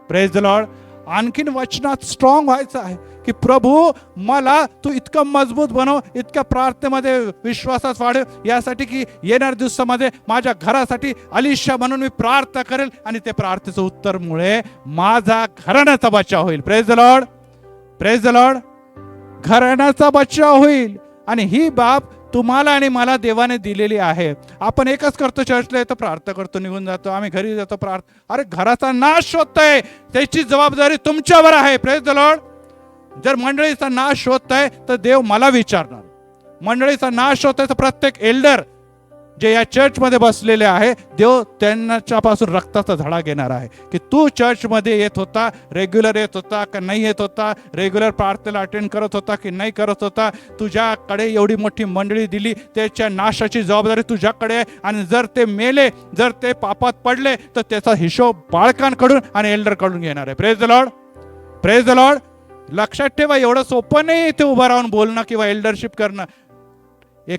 Praise the Lord. आणखीन वचनात स्ट्रॉंग व्हायचं आहे की प्रभू मला तू इतकं मजबूत बनव, इतक्या प्रार्थनेमध्ये विश्वासात वाढव, यासाठी की येणाऱ्या दिवसामध्ये माझ्या घरासाठी अलिशा म्हणून मी प्रार्थना करेल आणि ते प्रार्थनेचं उत्तरमुळे माझा घराण्याचा बचाव होईल. Praise the lord. Praise the lord. घराण्याचा बचाव होईल. आणि ही बाब तुम्हाला आणि मला देवाने दिलेली आहे. आपण एकच करतो, चर्चला येतो, प्रार्थना करतो, निघून जातो, आम्ही घरी जातो, अरे घराचा नाश होतोय, त्याची जबाबदारी तुमच्यावर आहे. Praise the Lord. जर मंडळीचा नाश होत आहे तर देव मला विचारणार. मंडळीचा नाश होत आहे तर प्रत्येक एल्डर जे या चर्चमध्ये बसलेले आहे, देव त्यांच्यापासून रक्ताचा धडा घेणार आहे की तू चर्चमध्ये येत होता, रेग्युलर येत होता का नाही येत होता, रेग्युलर प्रार्थनेला अटेंड करत होता की नाही करत होता. तुझ्याकडे एवढी मोठी मंडळी दिली, त्याच्या नाशाची जबाबदारी तुझ्याकडे आहे. आणि जर ते मेले, जर ते पापात पडले, तर त्याचा हिशोब बाळकांकडून आणि एल्डरकडून घेणार आहे. Praise the lord. Praise the Lord. लक्षात ठेवा, एवढं सोपं नाही इथे उभं राहून बोलणं किंवा एल्डरशिप करणं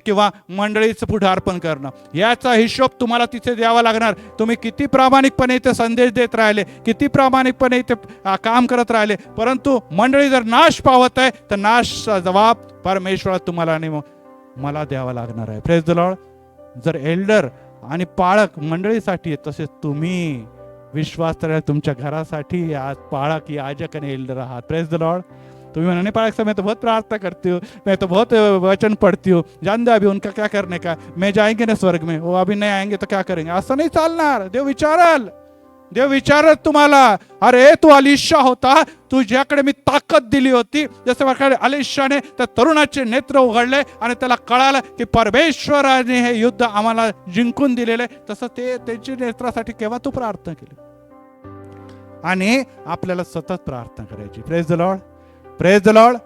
किंवा मंडळीचं पुढारपण करणं. याचा हिशोब तुम्हाला तिथे द्यावा लागणार. तुम्ही किती प्रामाणिकपणे इथे संदेश देत राहिले, किती प्रामाणिकपणे इथे काम करत राहिले, परंतु मंडळी जर नाश पावत आहे तर नाशचा जबाब परमेश्वरा तुम्हाला आणि मला द्यावा लागणार आहे. Praise the Lord. जर एल्डर आणि पाळक मंडळीसाठी आहे, तसेच तुम्ही विश्वास तर तुमच्या घरासाठी आज पाळक याजक आणि एल्डर आहात. Praise the Lord. तुम्ही म्हणा नहीं पालक साहब, मैं तो बहुत प्रार्थना करती हूँ, मैं तो बहुत वचन पढ़ती हूँ, जान दो अभी उनका क्या करने का, मैं जाएंगे ना स्वर्ग में, वो अभी नहीं आएंगे तो क्या करेंगे. असं नाही चालणार. देव विचारल. देव विचारत तुम्हाला, अरे तू अलिशा होता, तुझ्याकडे मी ताकद दिली होती. जसं अलिशाने त्या तरुणाचे नेत्र उघडले आणि त्याला कळालं की परमेश्वराने हे युद्ध आम्हाला जिंकून दिलेले, तसं ते त्यांच्या नेत्रासाठी केव्हा तू प्रार्थना केली. आणि आपल्याला सतत प्रार्थना करायची. Praise the lord, praise the Lord.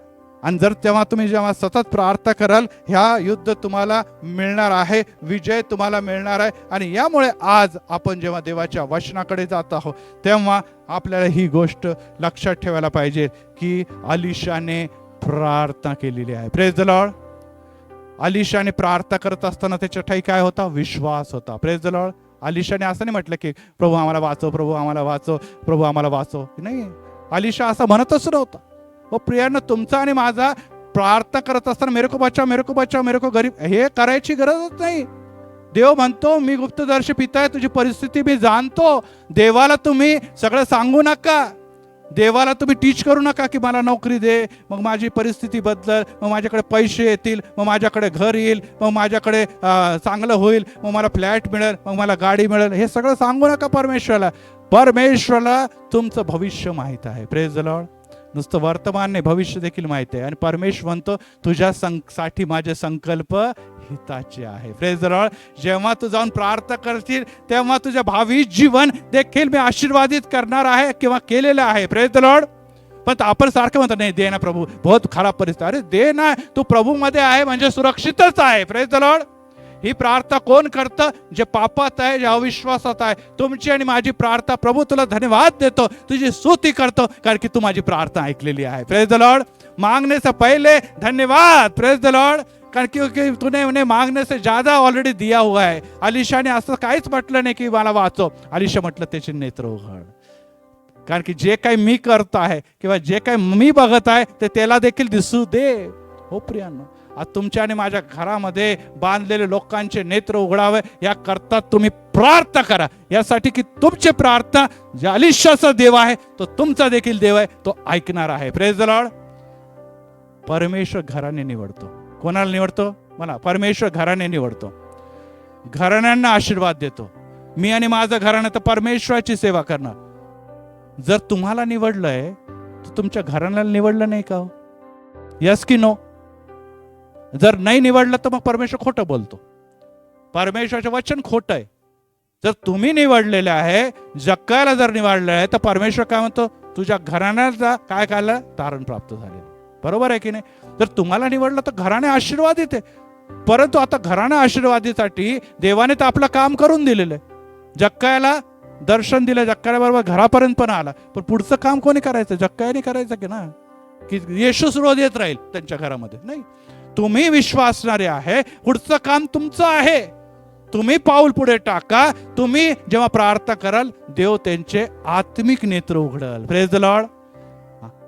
आणि जर जेव्हा सतत प्रार्थना कराल, ह्या युद्ध तुम्हाला मिळणार आहे, विजय तुम्हाला मिळणार आहे. आणि यामुळे आज आपण जेव्हा देवाच्या वचनाकडे जात आहोत, तेव्हा आपल्याला ही गोष्ट लक्षात ठेवायला पाहिजे की अलिशाने प्रार्थना केलेली आहे. Praise the lord. अलिशाने प्रार्थना करत असताना त्याच्या ठाई काय होता? विश्वास होता. Praise the lord. अलिशाने असं नाही म्हटलं की प्रभू आम्हाला वाचव, प्रभू आम्हाला वाचव, प्रभू आम्हाला वाचव. नाही, अलिशा असं म्हणतच नव्हता. व प्रियांनो, तुमचा आणि माझा प्रार्थना करत असताना मेरे को बचाव, मेरे को बचाव, मेरे को गरीब, हे करायची गरजच नाही. देव म्हणतो मी गुप्तदर्शी पिता आहे, तुझी परिस्थिती मी जाणतो. देवाला तुम्ही सगळं सांगू नका, देवाला तुम्ही टीच करू नका की मला नोकरी दे, मग माझी परिस्थिती बदल, मग माझ्याकडे पैसे येतील, मग माझ्याकडे घर येईल, मग माझ्याकडे चांगलं होईल, मग मला फ्लॅट मिळेल, मग मला गाडी मिळेल. हे सगळं सांगू नका परमेश्वराला. परमेश्वराला तुमचं भविष्य माहीत आहे. Praise the Lord. नुसतं वर्तमान नाही, भविष्य देखील माहिती आहे. आणि परमेश्वर म्हणतो तुझ्या साठी माझे संकल्प हिताचे आहे. Praise the Lord. जेव्हा तू जाऊन प्रार्थना करशील, तेव्हा तुझ्या भावी जीवन देखील मी आशीर्वादित करणार आहे किंवा केलेलं आहे. Praise the Lord. पण आपण सारखं म्हणतो नाही दे ना प्रभू, बहुत खराब परिस्थिती. अरे दे ना, तू प्रभू मध्ये आहे म्हणजे सुरक्षितच आहे. Praise the Lord. ही प्रार्थना कोण करतं? जे पापात आहे, जे अविश्वासात आहे. तुमची आणि माझी प्रार्थना, प्रभू तुला धन्यवाद देतो, तुझी स्तुती करतो, कारण की तू माझी प्रार्थना ऐकलेली आहे. Praise the Lord. मांगने से पहले धन्यवाद. Praise the Lord. कारण की तूने उन्हें मांगने से ज्यादा ऑलरेडी दिया हुआ है. अलिशाने असं काहीच म्हटलं नाही की मला वाचव. अलिशा म्हटलं त्याचे नेत्र उघड, कारण की जे काही मी करत आहे किंवा जे काही मी बघत आहे ते त्याला देखील दिसू दे. हो प्रियांनो, आज तुमच्या आणि माझ्या घरामध्ये बांधलेले लोकांचे नेत्र उघडावे या करता तुम्ही प्रार्थना करा, यासाठी की तुमची प्रार्थना जे अलिशाचा देव आहे तो तुमचा देखील देव आहे, तो ऐकणार आहे. Praise the Lord. परमेश्वर घराने निवडतो. कोणाला निवडतो? मला. परमेश्वर घराने निवडतो, घराण्यांना आशीर्वाद देतो. मी आणि माझं घराणं तर परमेश्वराची सेवा करणार. जर तुम्हाला निवडलंय तर तुमच्या घराण्याला निवडलं नाही का? यस की नो? जर नाही निवडलं तर मग परमेश्वर खोटं बोलतो. परमेश्वराचं वचन खोटं आहे. जर तुम्ही निवडलेले आहे, जक्कायला जर निवडलं आहे, तर परमेश्वर काय म्हणतो? तुझ्या घराण्याला काय केलं? तारण प्राप्त झाले. बरोबर आहे की नाही? जर तुम्हाला निवडलं तर घराणे आशीर्वादित आहे. परंतु आता घराणे आशीर्वादीसाठी देवाने तर आपलं काम करून दिलेलं आहे. जक्कायला दर्शन दिलं, जक्काया बरोबर घरापर्यंत पण आला, पण पुढचं काम कोणी करायचं? जक्कायाने करायचं की ना, की येशूच रोज येत राहील त्यांच्या घरामध्ये? नाही, तुम्ही विश्वासणारे आहे, पुढचं काम तुमचं आहे. तुम्ही पाऊल पुढे टाका. तुम्ही जेव्हा प्रार्थना कराल, देव त्यांचे आत्मिक नेत्र उघडल. Praise the Lord.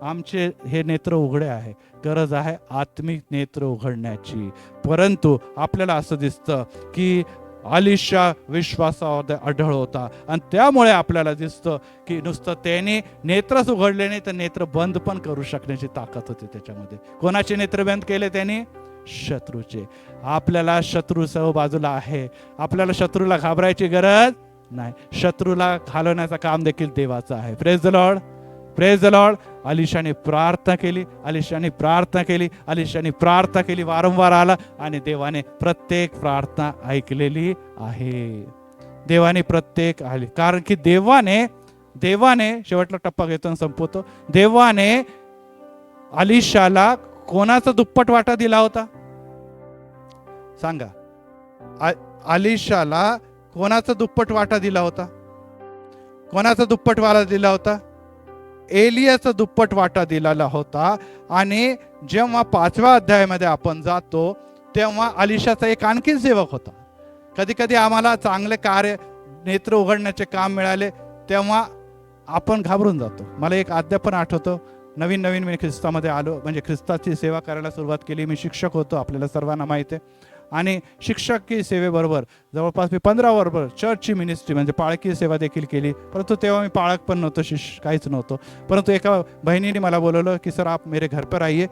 आमचे हे नेत्र उघडे आहे, गरज आहे आत्मिक नेत्र उघडण्याची. परंतु आपल्याला असं दिसतं की अलिशा विश्वासावर अढळ होता, आणि त्यामुळे आपल्याला दिसतं की नुसतं त्याने नेत्रच उघडले नाही तर नेत्र बंद पण करू शकण्याची ताकद होती त्याच्यामध्ये. कोणाचे नेत्र बंद केले त्याने? शत्रूचे. आपल्याला शत्रू सर्व बाजूला आहे, आपल्याला शत्रूला घाबरायची गरज नाही. शत्रूला घालवण्याचं काम देखील देवाचं आहे. Praise the lord. Praise the lord. अलिशाने प्रार्थना केली, अलिशाने प्रार्थना केली, अलिशाने प्रार्थना केली, वारंवार आला, आणि देवाने प्रत्येक प्रार्थना ऐकलेली आहे. देवाने प्रत्येक आली, कारण की देवाने शेवटला टप्पा घेतो आणि संपवतो. देवाने अलिशाला कोणाचा दुप्पट वाटा दिला होता? सांगा. अलिशाला कोणाचा दुप्पट वाटा दिला होता? कोणाचा दुप्पट वाटा दिला होता? एलियाचा दुप्पट वाटा दिलेला होता. आणि जेव्हा 5व्या अध्यायामध्ये आपण जातो तेव्हा अलिशाचा एक आणखी सेवक होता. कधी कधी आम्हाला चांगले कार्य, नेत्र उघडण्याचे काम मिळाले तेव्हा आपण घाबरून जातो. मला एक अध्यापन आठवतं. नवीन मी ख्रिस्तामध्ये आलो, म्हणजे ख्रिस्ताची सेवा करायला सुरुवात केली. मी शिक्षक होतो, आपल्याला सर्वांना माहिती आहे. आणि शिक्षकी सेवेबरोबर जवळपास मी 15 वर्ष चर्चची मिनिस्ट्री म्हणजे पाळकी सेवा देखील केली. परंतु तेव्हा मी पाळक पण नव्हतो, काहीच नव्हतो. परंतु एका बहिणीने मला बोलवलं की सर आप मेरे घर पर आइए,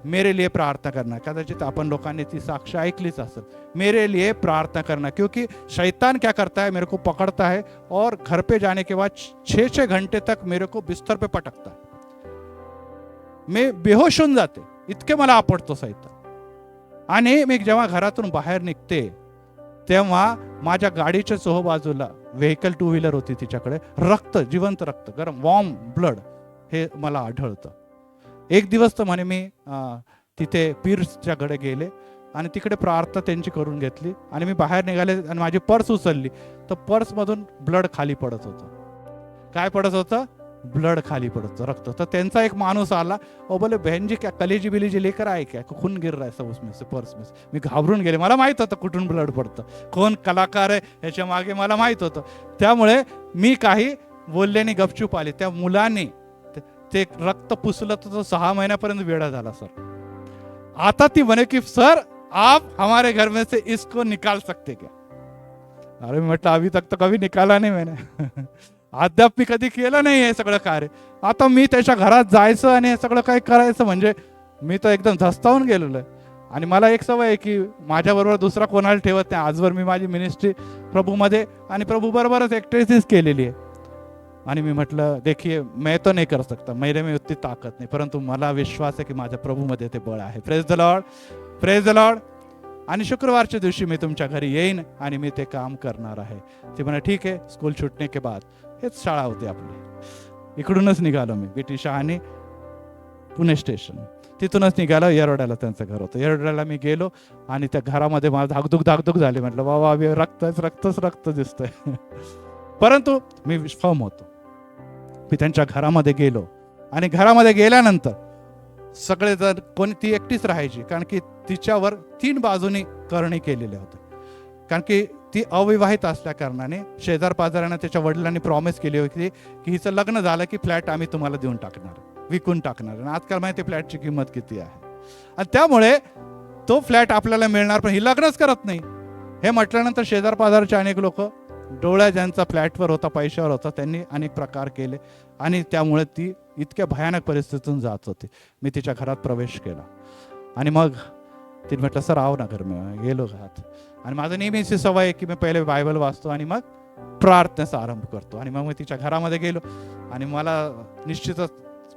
मेरे लिए प्रार्थना करना. कदाचित आपण लोकांनी ती साक्ष ऐकलीच असेल. मेरे लिए प्रार्थना करना, क्योंकि शैतान क्या करता है, मेरे को पकड़ता है और घर पे जाने के बाद 6-6 घंटे तक मेरे को बिस्तर पे पटकता है. मी बेहोश होऊन जाते, इतके मला आपटतो शैतान. आणि मी जेव्हा घरातून बाहेर निघते तेव्हा माझ्या गाडीच्या चोहोबाजूला व्हेकल 2 व्हीलर होती तिच्याकडे, रक्त, जिवंत रक्त, गरम वॉर्म ब्लड हे मला आढळतं. एक दिवस तर म्हणे मी तिथे पीर्सच्याकडे गेले आणि तिकडे प्रार्थना त्यांची करून घेतली आणि मी बाहेर निघाले आणि माझी पर्स उचलली तर पर्समधून ब्लड खाली पडत होतं. काय पडत होतं? ब्लड खाली पडत होतं, रक्त. तर त्यांचा एक माणूस आला, ओ बोले बहन जी क्या कलेजी बिलीजी लेकर आए क्या, खून गिर रहा है सब उसमें से, पर्स में से. मी घाबरून गेले, मला माहित होतं कुठून ब्लड पडतं, कोण कलाकार आहे याच्या मागे मला माहित होतं. त्यामुळे मी काही बोलले नाही, गपचूप आले. त्या मुलाने ते रक्त पुसलं तर 6 महिन्यापर्यंत वेडा झाला सर. आता ती म्हणे की सर आप हमारे घर में से इसको निकाल सकते क्या. अरे मी म्हटलं अभी तक तो कभी निकाला नाही मैंने. अद्याप मी कधी केलं नाही हे सगळं कार्य. आता मी त्याच्या घरात जायचं आणि हे सगळं काही करायचं म्हणजे मी तर एकदम धस्तावून गेलेलो आहे. आणि मला एक सवय आहे की माझ्याबरोबर दुसरा कोणाला ठेवत नाही. आजवर मी माझी मिनिस्ट्री प्रभूमध्ये आणि प्रभू बरोबरच एकटेच केलेली आहे. आणि मी म्हटलं देखिए मैं तो नहीं कर सकता, मेरे में उतनी ताकत नाही, परंतु मला विश्वास आहे की माझ्या प्रभूमध्ये ते बळ आहे. Praise the lord, praise the Lord. आणि शुक्रवारच्या दिवशी मी तुमच्या घरी येईन आणि मी ते काम करणार आहे. ती म्हणे ठीक आहे. स्कूल छुटणे के बाद, हेच शाळा होती आपली. इकडूनच निघालो मी, बीटी शहाणी पुणे स्टेशन. तिथूनच निघालो. येरवड्याला त्यांचं घर होतं. येरवड्याला मी गेलो आणि त्या घरामध्ये मला धाकधूक झाली. म्हटलं बाबा रक्त दिसतंय. परंतु मी फर्म होतो. मी त्यांच्या घरामध्ये गेलो आणि घरामध्ये गेल्यानंतर सगळेजण, कोणी, ती एकटीच राहायची कारण की तिच्यावर 3 बाजूनी करणी केलेल्या होत्या. कारण की ती अविवाहित असल्या कारणाने शेजार पाजारांना त्याच्या वडिलांनी प्रॉमिस केली होती की हिचं लग्न झालं की फ्लॅट आम्ही तुम्हाला देऊन टाकणार, विकून टाकणार. आणि आजकाल माहिती फ्लॅटची किंमत किती आहे. आणि त्यामुळे तो फ्लॅट आपल्याला मिळणार, पण ही लग्नच करत नाही. हे म्हटल्यानंतर शेजार पाजारचे अनेक लोक, डोळ्या ज्यांचा फ्लॅटवर होता, पैशावर होता, त्यांनी अनेक प्रकार केले आणि त्यामुळे ती इतक्या भयानक परिस्थितीतून जात होती. मी तिच्या घरात प्रवेश केला आणि मग तिने म्हटलं सर आव ना घर में. गेलो घरात आणि माझं नेहमीची सवय आहे की मी पहिले बायबल वाचतो आणि मग प्रार्थनेचा आरंभ करतो. आणि मग मी तिच्या घरामध्ये गेलो आणि मला निश्चितच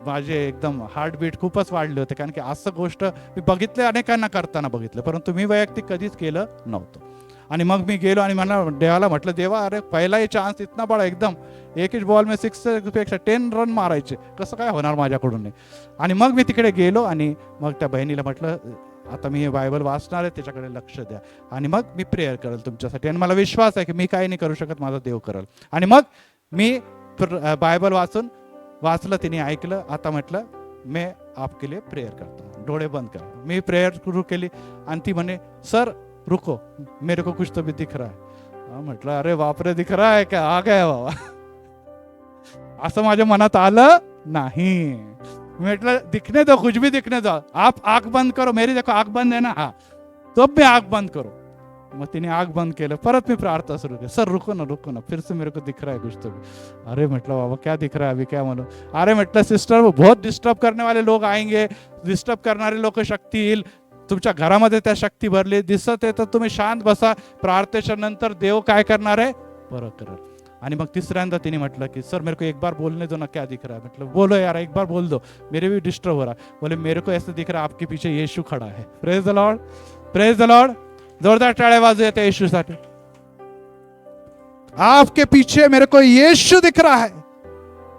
माझे एकदम हार्टबीट खूपच वाढले होते. कारण की असं गोष्ट मी बघितले, अनेकांना करताना बघितलं, परंतु मी वैयक्तिक कधीच केलं नव्हतं. आणि मग मी गेलो आणि मला देवाला म्हटलं, देवा अरे पहिला ही चान्स इतना बडा, एकदम एक बॉल में 6 पेक्षा 10 रन मारायचे, कसं काय होणार माझ्याकडून नाही. आणि मग मी तिकडे गेलो आणि मग त्या बहिणीला म्हटलं आता मी हे बायबल वाचणार आहे, त्याच्याकडे लक्ष द्या आणि मग मी प्रेयर करेल तुमच्यासाठी. आणि मला विश्वास आहे की मी काही नाही करू शकत, माझा देव करेल. आणि मग मी बायबल वाचलं, तिने ऐकलं. आता म्हटलं मी आपके लिए प्रेयर करतो, डोळे बंद करा. मी प्रेयर सुरू केली आणि ती म्हणे सर रुको मेरे को कुछ तो भी दिख रहा है. म्हटलं अरे बापरे, दिख रहा है क्या, आ गया बाबा. असं माझ्या मनात आलं नाही. म्हटलं दिखने दो, कुछ भी दिखने दो, आप आंख बंद करो, मेरी देखो आंख बंद है ना, हाँ तो मैं आंख बंद करो. मग तिने आंख बंद केलं. परत मी प्रार्थना सुरू केली, सर रुको ना, फिर से मेरे को दिख रहा है कुछ तो भी. अरे म्हटलं बाबा क्या दिख रहा है अभी, क्या म्हणू. अरे म्हटलं सिस्टर बहुत डिस्टर्ब करने वाले लोग आएंगे, डिस्टर्ब करणारे लोक शक्ती येईल तुमच्या घरामध्ये, त्या शक्ती भरली दिसत आहे, तर तुम्ही शांत बसा. प्रार्थनेच्या नंतर देव काय करणार आहे, बरं करेल. आणि मग तिसऱ्यांदा तिने म्हटलं की सर मेरे को एक बार बोलने दो ना, क्या दिख रहा है. मतलब बोलो यार, एक बार बोल दो, मेरे भी डिस्टर्ब हो रहा है. बोले मेरे को ऐसा दिख रहा है आपके पीछे यीशु खड़ा है. Praise the lord, praise the Lord. जोरदार टाळ्या वाजूया त्या येशूसाठी. आपके पीछे मेरे को यीशु दिख रहा है.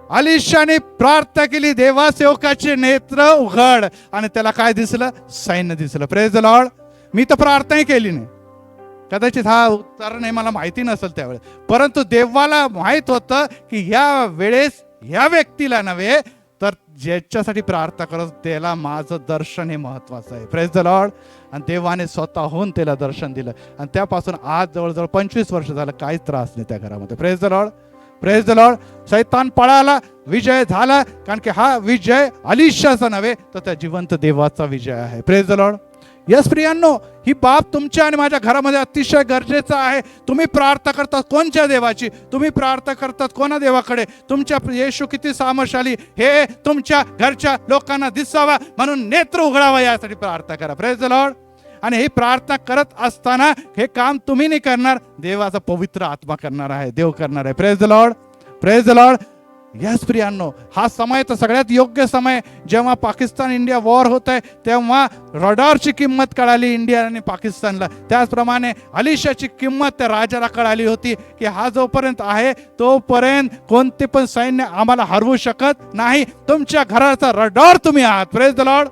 अलिशाने प्रार्थना केली, देवा सेवकाचे नेत्र उघड. आणि त्याला काय दिसलं, सैन्य दिसलं. Praise the Lord. मी तर प्रार्थनाही केली नाही, कदाचित हा उत्तर नाही, मला माहिती नसेल त्यावेळेस, परंतु देवाला माहित होतं की ह्या वेळेस ह्या व्यक्तीला नव्हे तर ज्याच्यासाठी प्रार्थना करत त्याला माझं दर्शन हे महत्वाचं आहे. Praise the Lord. आणि देवाने स्वतःहून त्याला दर्शन दिलं आणि त्यापासून आज जवळजवळ 25 वर्ष झालं काहीच त्रास नाही त्या घरामध्ये. Praise the lord, praise the Lord. शैतान पळाला, विजय झाला, कारण की हा विजय अलिशाचा नव्हे तर त्या जिवंत देवाचा विजय आहे. Praise the lord. यस प्रियांनो, ही बाब तुमच्या आणि माझ्या घरामध्ये अतिशय गरजेचं आहे. तुम्ही प्रार्थना करतात कोणत्या देवाची? तुम्ही प्रार्थना करतात कोणा देवाकडे? तुमच्या येशू किती सामर्थ्यशाली हे तुमच्या घरच्या लोकांना दिसावा म्हणून नेत्र उघडावा यासाठी प्रार्थना करा. Praise the Lord. आणि ही प्रार्थना करत असताना हे काम तुम्ही नाही करणार, देवाचा पवित्र आत्मा करणार आहे, देव करणार आहे. Praise the lord, praise the lord. Yes प्रियांनो, हा समय तर सगळ्यात योग्य समय. जेव्हा पाकिस्तान इंडिया वॉर होत आहे तेव्हा रडारची किंमत कळाली इंडिया आणि पाकिस्तानला. त्याचप्रमाणे अलिशाची किंमत त्या राजाला कळाली होती की हा जोपर्यंत आहे तोपर्यंत कोणते पण सैन्य आम्हाला हरवू शकत नाही. तुमच्या घराचा रडार तुम्ही आहात. Praise the Lord.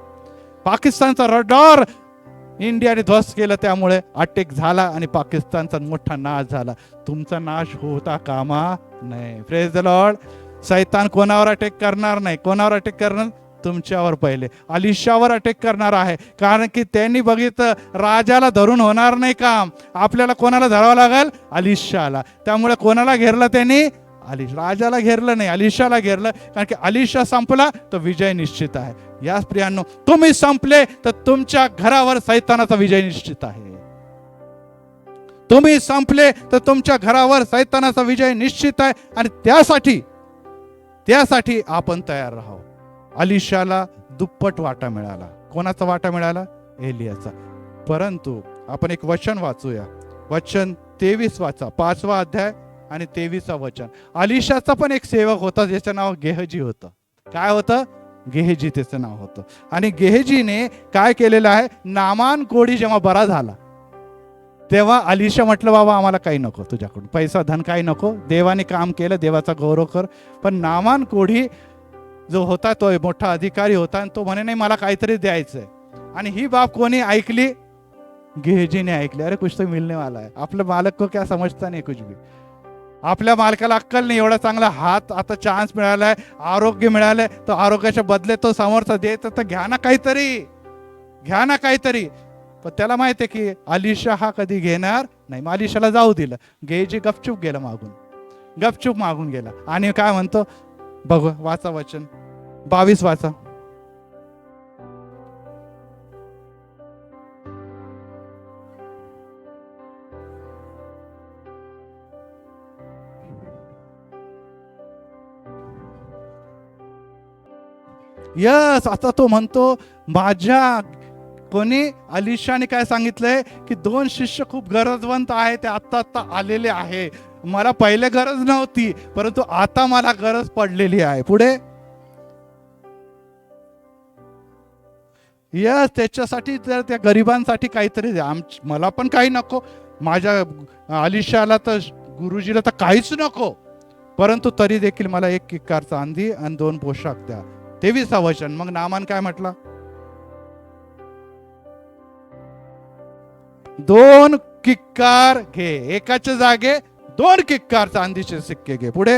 पाकिस्तानचा रडार इंडियाने ध्वस्त केलं, त्यामुळे अटॅक झाला आणि पाकिस्तानचा मोठा नाश झाला. तुमचा नाश होता कामा नाही. Praise the Lord. सैतान कोणावर अटॅक करणार नाही. कोणावर अटॅक करणार? तुमच्यावर पहिले. अलिशावर अटॅक करणार आहे, कारण की त्यांनी बघितलं राजाला धरून होणार नाही काम, आपल्याला कोणाला धरावं लागेल? अलिशाला. त्यामुळे कोणाला घेरलं त्यांनी? राजाला घेरलं नाही, अलिशाला घेरलं. कारण की अलिशा संपला तर विजय निश्चित आहे. याच प्रियांनो, तुम्ही संपले तर तुमच्या घरावर सैतानाचा विजय निश्चित आहे. तुम्ही संपले तर तुमच्या घरावर सैतानाचा विजय निश्चित आहे. आणि त्यासाठी आपण तयार राहावं. अलिशाला दुप्पट वाटा मिळाला. कोणाचा वाटा मिळाला? एलियाचा. परंतु आपण एक वचन वाचूया. वचन 23 वाचा, 5वा अध्याय आणि 23वा वचन. अलिशाचा पण एक सेवक होता ज्याचं नाव गेहजी होतं. काय होतं? गेहजी त्याचं नाव होतं. आणि गेहजीने काय केलेलं आहे? नामान कोढी जेव्हा बरा झाला तेव्हा अलिशा म्हटलं, बाबा आम्हाला काही नको तुझ्याकडून, पैसा धन काही नको, देवाने काम केलं, देवाचा गौरव कर. पण नामान कोढी जो होता तो मोठा अधिकारी होता आणि तो म्हणे नाही मला काहीतरी द्यायचंय. आणि ही बाब कोणी ऐकली? गेहजीने ऐकली. अरे कुछ तो मिलने वाला है. आपलं मालक को क्या समजता नाही कुछ भी. आपल्या मालकाला अक्कल नाही. एवढा चांगला हात आता चान्स मिळालाय, आरोग्य मिळालंय, तो आरोग्याच्या बदले तो समोरचा देत तर घ्या ना काहीतरी, घ्या ना काहीतरी. पण त्याला माहिती आहे की अलिशा हा कधी घेणार नाही. मग अलिशाला जाऊ दिलं. गेहजी गपचूप गेला मागून, गपचूप मागून गेला. आणि काय म्हणतो बघू, वाचा वचन 22 वाचा. यस. आता तो म्हणतो माझ्या कोणी अलिशाने काय सांगितलंय की 2 शिष्य खूप गरजवंत आहे, ते आत्ता आलेले आहे. मला पहिले गरज नव्हती परंतु आता मला गरज पडलेली आहे. पुढे यस, त्याच्यासाठी जर त्या गरिबांसाठी काहीतरी द्या. मला पण काही नको, माझ्या अलिशाला तर गुरुजीला तर काहीच नको, परंतु तरी देखील मला 1 किक्कार चांदी आणि 2 पोशाख द्या. 23वा वचन. मग नामान काय म्हटला? 2 किक्कार घे. एकाच्या जागे 2 किक्कार चांदीचे सिक्के घे. पुढे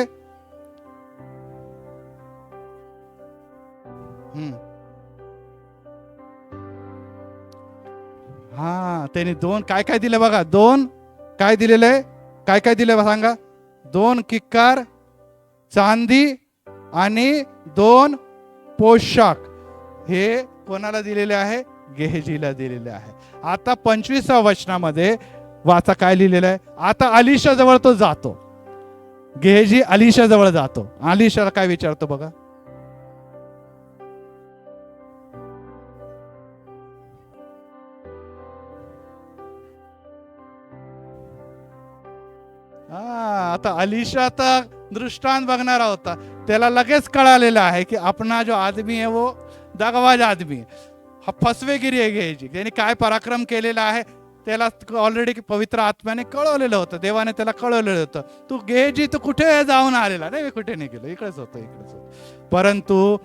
हा, त्यांनी 2 काय काय दिले बघा. 2 काय दिलेलं आहे? काय काय दिले सांगा? 2 किक्कार चांदी आणि 2 पोशाख. हे कोणाला दिलेले आहे? गेहजीला दिलेले आहे. आता 25व्या वचनामध्ये वाचा काय लिहिलेलं आहे. आता अलिशा जवळ तो जातो. गेहजी अलिशा जवळ जातो. अलिशाला काय विचारतो बघा. आता अलिशा तर दृष्टांत बघणारा होता. त्याला लगेच कळालेलं आहे की अपना जो आदमी है वो दगवाज आदमी है, हा फसवेगिरी आहे घ्यायची. त्याने काय पराक्रम केलेला आहे त्याला ऑलरेडी पवित्र आत्म्याने कळवलेलं होतं, देवाने त्याला कळवलेलं होतं. तू गेहजी तू कुठे जाऊन आलेला नाही, कुठे नाही गेलो, इकडेच होतं, इकडेच होतं. परंतु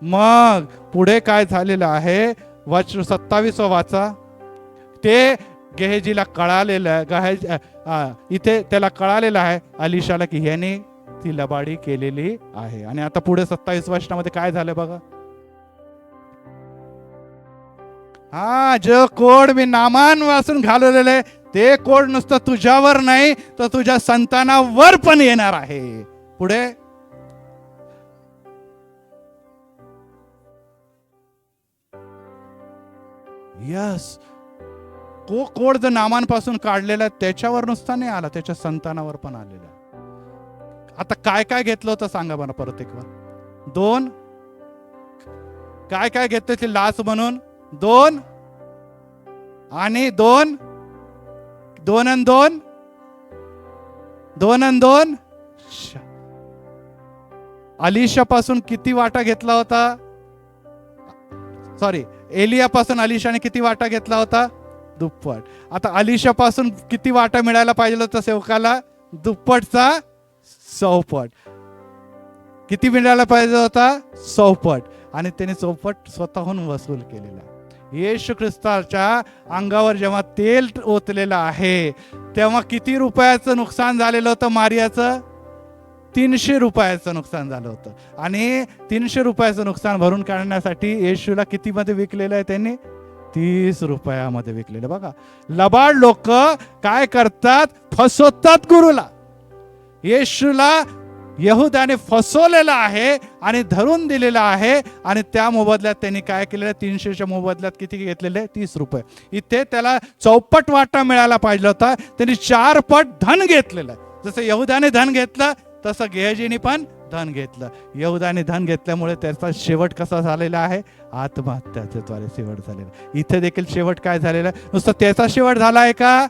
मग पुढे काय झालेलं आहे? 27 वाचा. ते गेहजीला कळालेलं आहे, इथे त्याला कळालेलं आहे अलिशाला की ह्याने ती लबाडी केलेली आहे. आणि आता पुढे 27 वर्षामध्ये काय झालं बघा. हा, जो कोड मी नामान वाचून घालवलेले ते कोड नुसतं तुझ्यावर नाही तर तुझ्या संतानावर पण येणार आहे. पुढे यस, कोड जो नामांपासून काढलेला आहे त्याच्यावर नुसता नाही आला, त्याच्या संतानावर पण आलेला आहे. आता काय काय घेतलं होतं सांगा मला परत एक वेळ. 2 काय काय घेतलं ते लाच म्हणून? 2 आणि 2 2 आणि 2 2 आणि 2 अलिशा पासून किती वाटा घेतला होता? सॉरी, एलिया पासून अलिशाने किती वाटा घेतला होता? दुप्पट. आता अलिशा पासून किती वाटा मिळायला पाहिजे होता सेवकाला? दुप्पटचा 100 किती मिळायला पाहिजे होता? 100 आणि त्याने 100 स्वतःहून वसूल केलेला. येशू ख्रिस्ताच्या अंगावर जेव्हा तेल ओतलेलं आहे तेव्हा किती रुपयाचं नुकसान झालेलं होतं मारियाचं? 300 रुपयाचं नुकसान झालं होतं. आणि 300 रुपयाचं नुकसान भरून काढण्यासाठी येशूला किती मध्ये विकलेलं आहे त्यांनी? 30 रुपयामध्ये विकलेलं. बघा, लबाड लोक काय करतात? फसवतात गुरुला. येशूला यहुदाने फसवलेला आहे आणि धरून दिलेला आहे आणि त्या मोबदल्यात त्यांनी काय केलेलं? 300च्या मोबदल्यात किती घेतलेले? 30 रुपये. इथे त्याला 4 वाटा मिळायला पाहिजे होता, त्यांनी 4 पट धन घेतलेलं आहे. जसं यहुदाने धन घेतलं तसं गेहजीने पण धन घेतलं. यहुदाने धन घेतल्यामुळे त्याचा शेवट कसा झालेला आहे? आत्महत्याच्या द्वारे शेवट झालेला. इथे देखील शेवट काय झालेला आहे? नुसतं त्याचा शेवट झाला आहे का?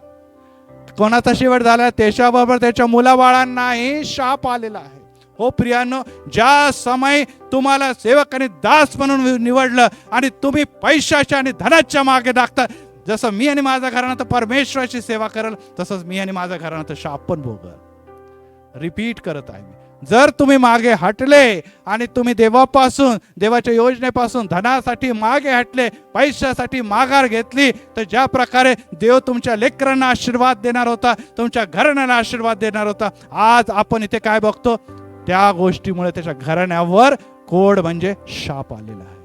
कोणाचा शेवट झाला? त्याच्याबरोबर त्याच्या मुलाबाळांनाही शाप आलेला आहे. हो प्रियांनो, ज्या समय तुम्हाला सेवक आणि दास म्हणून निवडलं आणि तुम्ही पैशाच्या आणि धनाच्या मागे लागता, जसं मी आणि माझा घराणं तर परमेश्वराची सेवा करेल, तसंच मी आणि माझा घराणं तर शाप पण भोगल. रिपीट करत आहे मी. जर तुम्ही मागे हटले आणि तुम्ही देवापासून, देवाच्या योजनेपासून धनासाठी मागे हटले, पैशासाठी माघार घेतली, तर ज्या प्रकारे देव तुमच्या लेकरांना आशीर्वाद देणार होता, तुमच्या घराण्याला आशीर्वाद देणार होता, आज आपण इथे काय बघतो? त्या गोष्टीमुळे त्याच्या घराण्यावर कोड म्हणजे शाप आलेला आहे.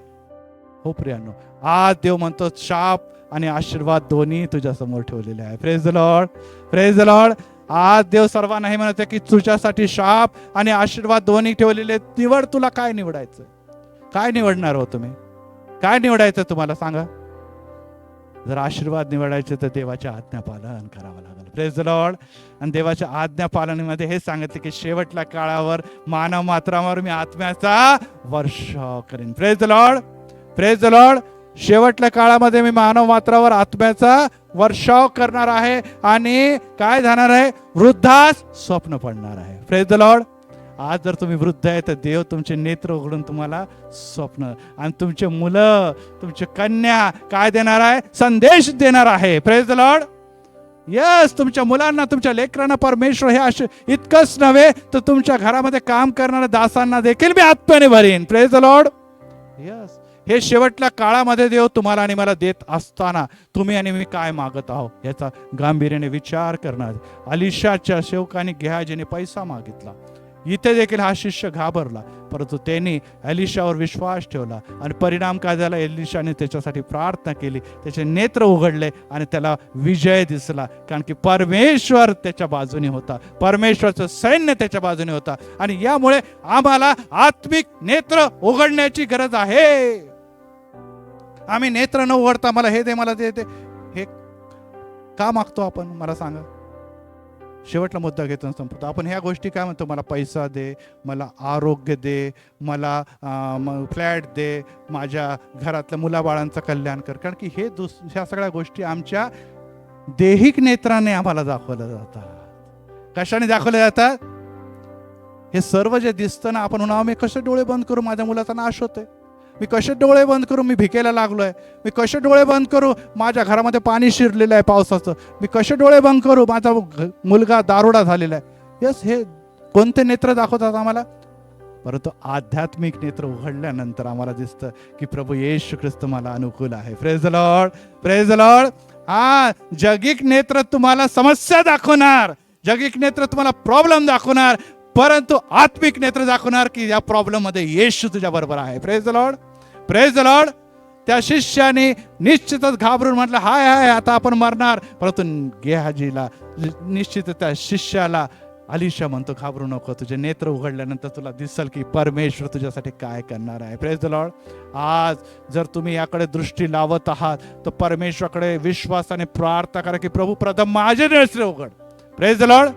हो प्रियांनो, आज देव म्हणतो शाप आणि आशीर्वाद दोन्ही तुझ्या समोर ठेवलेले आहे. Praise the lord, praise the Lord. आज देव सर्वांना हे म्हणत आहे की तुझ्यासाठी शाप आणि आशीर्वाद दोन्ही ठेवलेले. निवड, तुला काय निवडायचं? काय निवडणार हो तुम्ही? काय निवडायचं तुम्हाला सांगा? जर आशीर्वाद निवडायचे तर देवाच्या आज्ञा पालन करावं लागेल. Praise the Lord. आणि देवाच्या आज्ञा पालनामध्ये हे सांगितले की शेवटच्या काळावर मानव मात्रावर मी आत्म्याचा वर्षाव करेन. Praise the lord, praise the Lord. शेवटच्या काळामध्ये मी मानव मात्रावर आत्म्याचा वर्षाव करणार आहे आणि काय जाणार आहे? वृद्धास स्वप्न पडणार आहे. Praise the Lord. आज जर तुम्ही वृद्ध आहे तर देव तुमचे नेत्र उघडून तुम्हाला स्वप्न, आणि तुमचे मुलं, तुमचे कन्या काय देणार आहे? संदेश देणार आहे. Praise the lord. यस, तुमच्या मुलांना, तुमच्या लेकरांना परमेश्वर हे असे इतकंच नव्हे तर तुमच्या घरामध्ये काम करणाऱ्या दासांना देखील मी आत्म्याने भरीन. Praise the lord. यस, हे शेवटच्या काळामध्ये देव तुम्हाला आणि मला देत असताना तुम्ही आणि मी काय मागत आहोत याचा गांभीर्याने विचार करणार. अलिशाच्या सेवकाने गेहाजीने पैसा मागितला. इथे देखील हा शिष्य घाबरला, परंतु त्यांनी एलिशावर विश्वास ठेवला आणि परिणाम काय झाला? एलिशाने त्याच्यासाठी प्रार्थना केली, त्याचे नेत्र उघडले आणि त्याला विजय दिसला. कारण की परमेश्वर त्याच्या बाजूने होता, परमेश्वरचं सैन्य त्याच्या बाजूने होता. आणि यामुळे आम्हाला आत्मिक नेत्र उघडण्याची गरज आहे. आम्ही नेत्र न उघडता मला हे दे, मला ते दे, हे का मागतो आपण? मला सांगा. शेवटला मुद्दा घेतो संपतो आपण. ह्या गोष्टी काय म्हणतो? मला पैसा दे, मला आरोग्य दे, मला फ्लॅट दे, माझ्या घरातल्या मुलाबाळांचं कल्याण कर. कारण की हे ह्या सगळ्या गोष्टी आमच्या देहिक नेत्राने आम्हाला दाखवल्या जातात. कशाने दाखवल्या जातात? हे सर्व जे दिसतं ना, आपण म्हणा मी कसे डोळे बंद करू, माझ्या मुलाचा नाश होतोय, मी कसे डोळे बंद करू, मी भिकेला लागलोय, मी कसे डोळे बंद करू, माझ्या घरामध्ये पाणी शिरलेलं आहे पावसाचं, मी कसे डोळे बंद करू, माझा मुलगा दारुडा झालेला आहे. यस, हे कोणते नेत्र दाखवतात आम्हाला? परंतु आध्यात्मिक नेत्र उघडल्यानंतर आम्हाला दिसतं की प्रभू येशू ख्रिस्त मला अनुकूल आहे. Praise the lord, praise the Lord. हा, जगिक नेत्र तुम्हाला समस्या दाखवणार, जगिक नेत्र तुम्हाला प्रॉब्लेम दाखवणार, परंतु आत्मिक नेत्र दाखवणार की या प्रॉब्लेम मध्ये येशू तुझ्या बरोबर आहे. Praise the lord, praise the Lord. त्या शिष्याने निश्चितच घाबरून म्हटलं हाय हाय आता आपण मरणार, परंतु गेहाजीला निश्चित त्या शिष्याला अलिशा म्हणतो घाबरू नको, तुझे नेत्र उघडल्यानंतर तुला दिसेल की परमेश्वर तुझ्यासाठी काय करणार आहे. Praise the Lord. आज जर तुम्ही याकडे दृष्टी लावत आहात तर परमेश्वराकडे विश्वासाने प्रार्थना करा की प्रभू प्रथम माझे नेत्र उघड. Praise the Lord.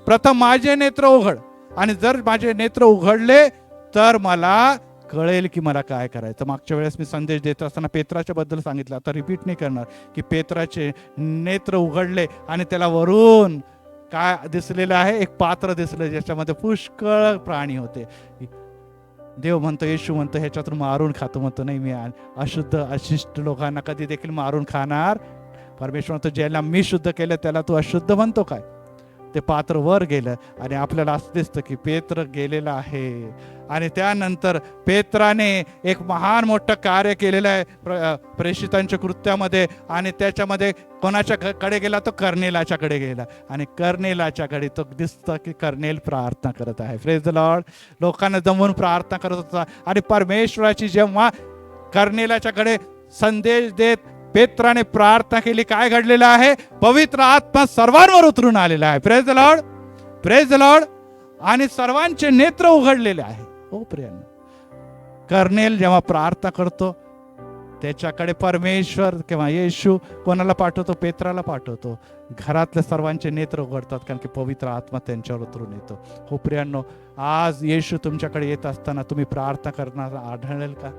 प्रथम माझे नेत्र उघड, आणि जर माझे नेत्र उघडले तर मला कळेल की मला काय करायचं. मागच्या वेळेस मी संदेश देत असताना पेत्राच्या बद्दल सांगितलं, आता रिपीट नाही करणार, की पेत्राचे नेत्र उघडले आणि त्याला वरून काय दिसलेलं आहे, एक पात्र दिसलं ज्याच्यामध्ये पुष्कळ प्राणी होते. देव म्हणतो, येशू म्हणतो ह्याच्यातून मारून खातो. म्हणतो नाही, मी अशुद्ध अशिष्ट लोकांना कधी देखील मारून खाणार. परमेश्वर म्हणतो ज्याला मी शुद्ध केलं त्याला तू अशुद्ध म्हणतो काय. ते पात्र वर गेलं आणि आपल्याला असं दिसतं की पेत्र गेलेला आहे. आणि त्यानंतर पेत्राने एक महान मोठं कार्य केलेलं आहे प्रेषितांच्या कृत्यामध्ये, आणि त्याच्यामध्ये कोणाच्या कडे गेला तो कर्नेलाच्या कडे गेला, आणि कर्नेलाच्या कडे तो दिसतं की कर्नेल प्रार्थना करत आहे. Praise the Lord. लोकांना जमवून प्रार्थना करत होता, आणि परमेश्वराची जेव्हा कर्नेलाच्या कडे संदेश देत पेत्राने प्रार्थना केली, काय घडलेलं आहे, पवित्र आत्मा सर्वांवर उतरून आलेला आहे. Praise the lord. Praise the Lord. आणि सर्वांचे नेत्र उघडलेले आहे. हो प्रियांनो, कर्नेल जेव्हा प्रार्थना करतो त्याच्याकडे परमेश्वर किंवा येशू कोणाला पाठवतो, पेत्राला पाठवतो. घरातल्या सर्वांचे नेत्र उघडतात कारण की पवित्र आत्मा त्यांच्यावर उतरून येतो. हो प्रियांनो, आज येशू तुमच्याकडे येत असताना तुम्ही प्रार्थना करणार आढळेल का?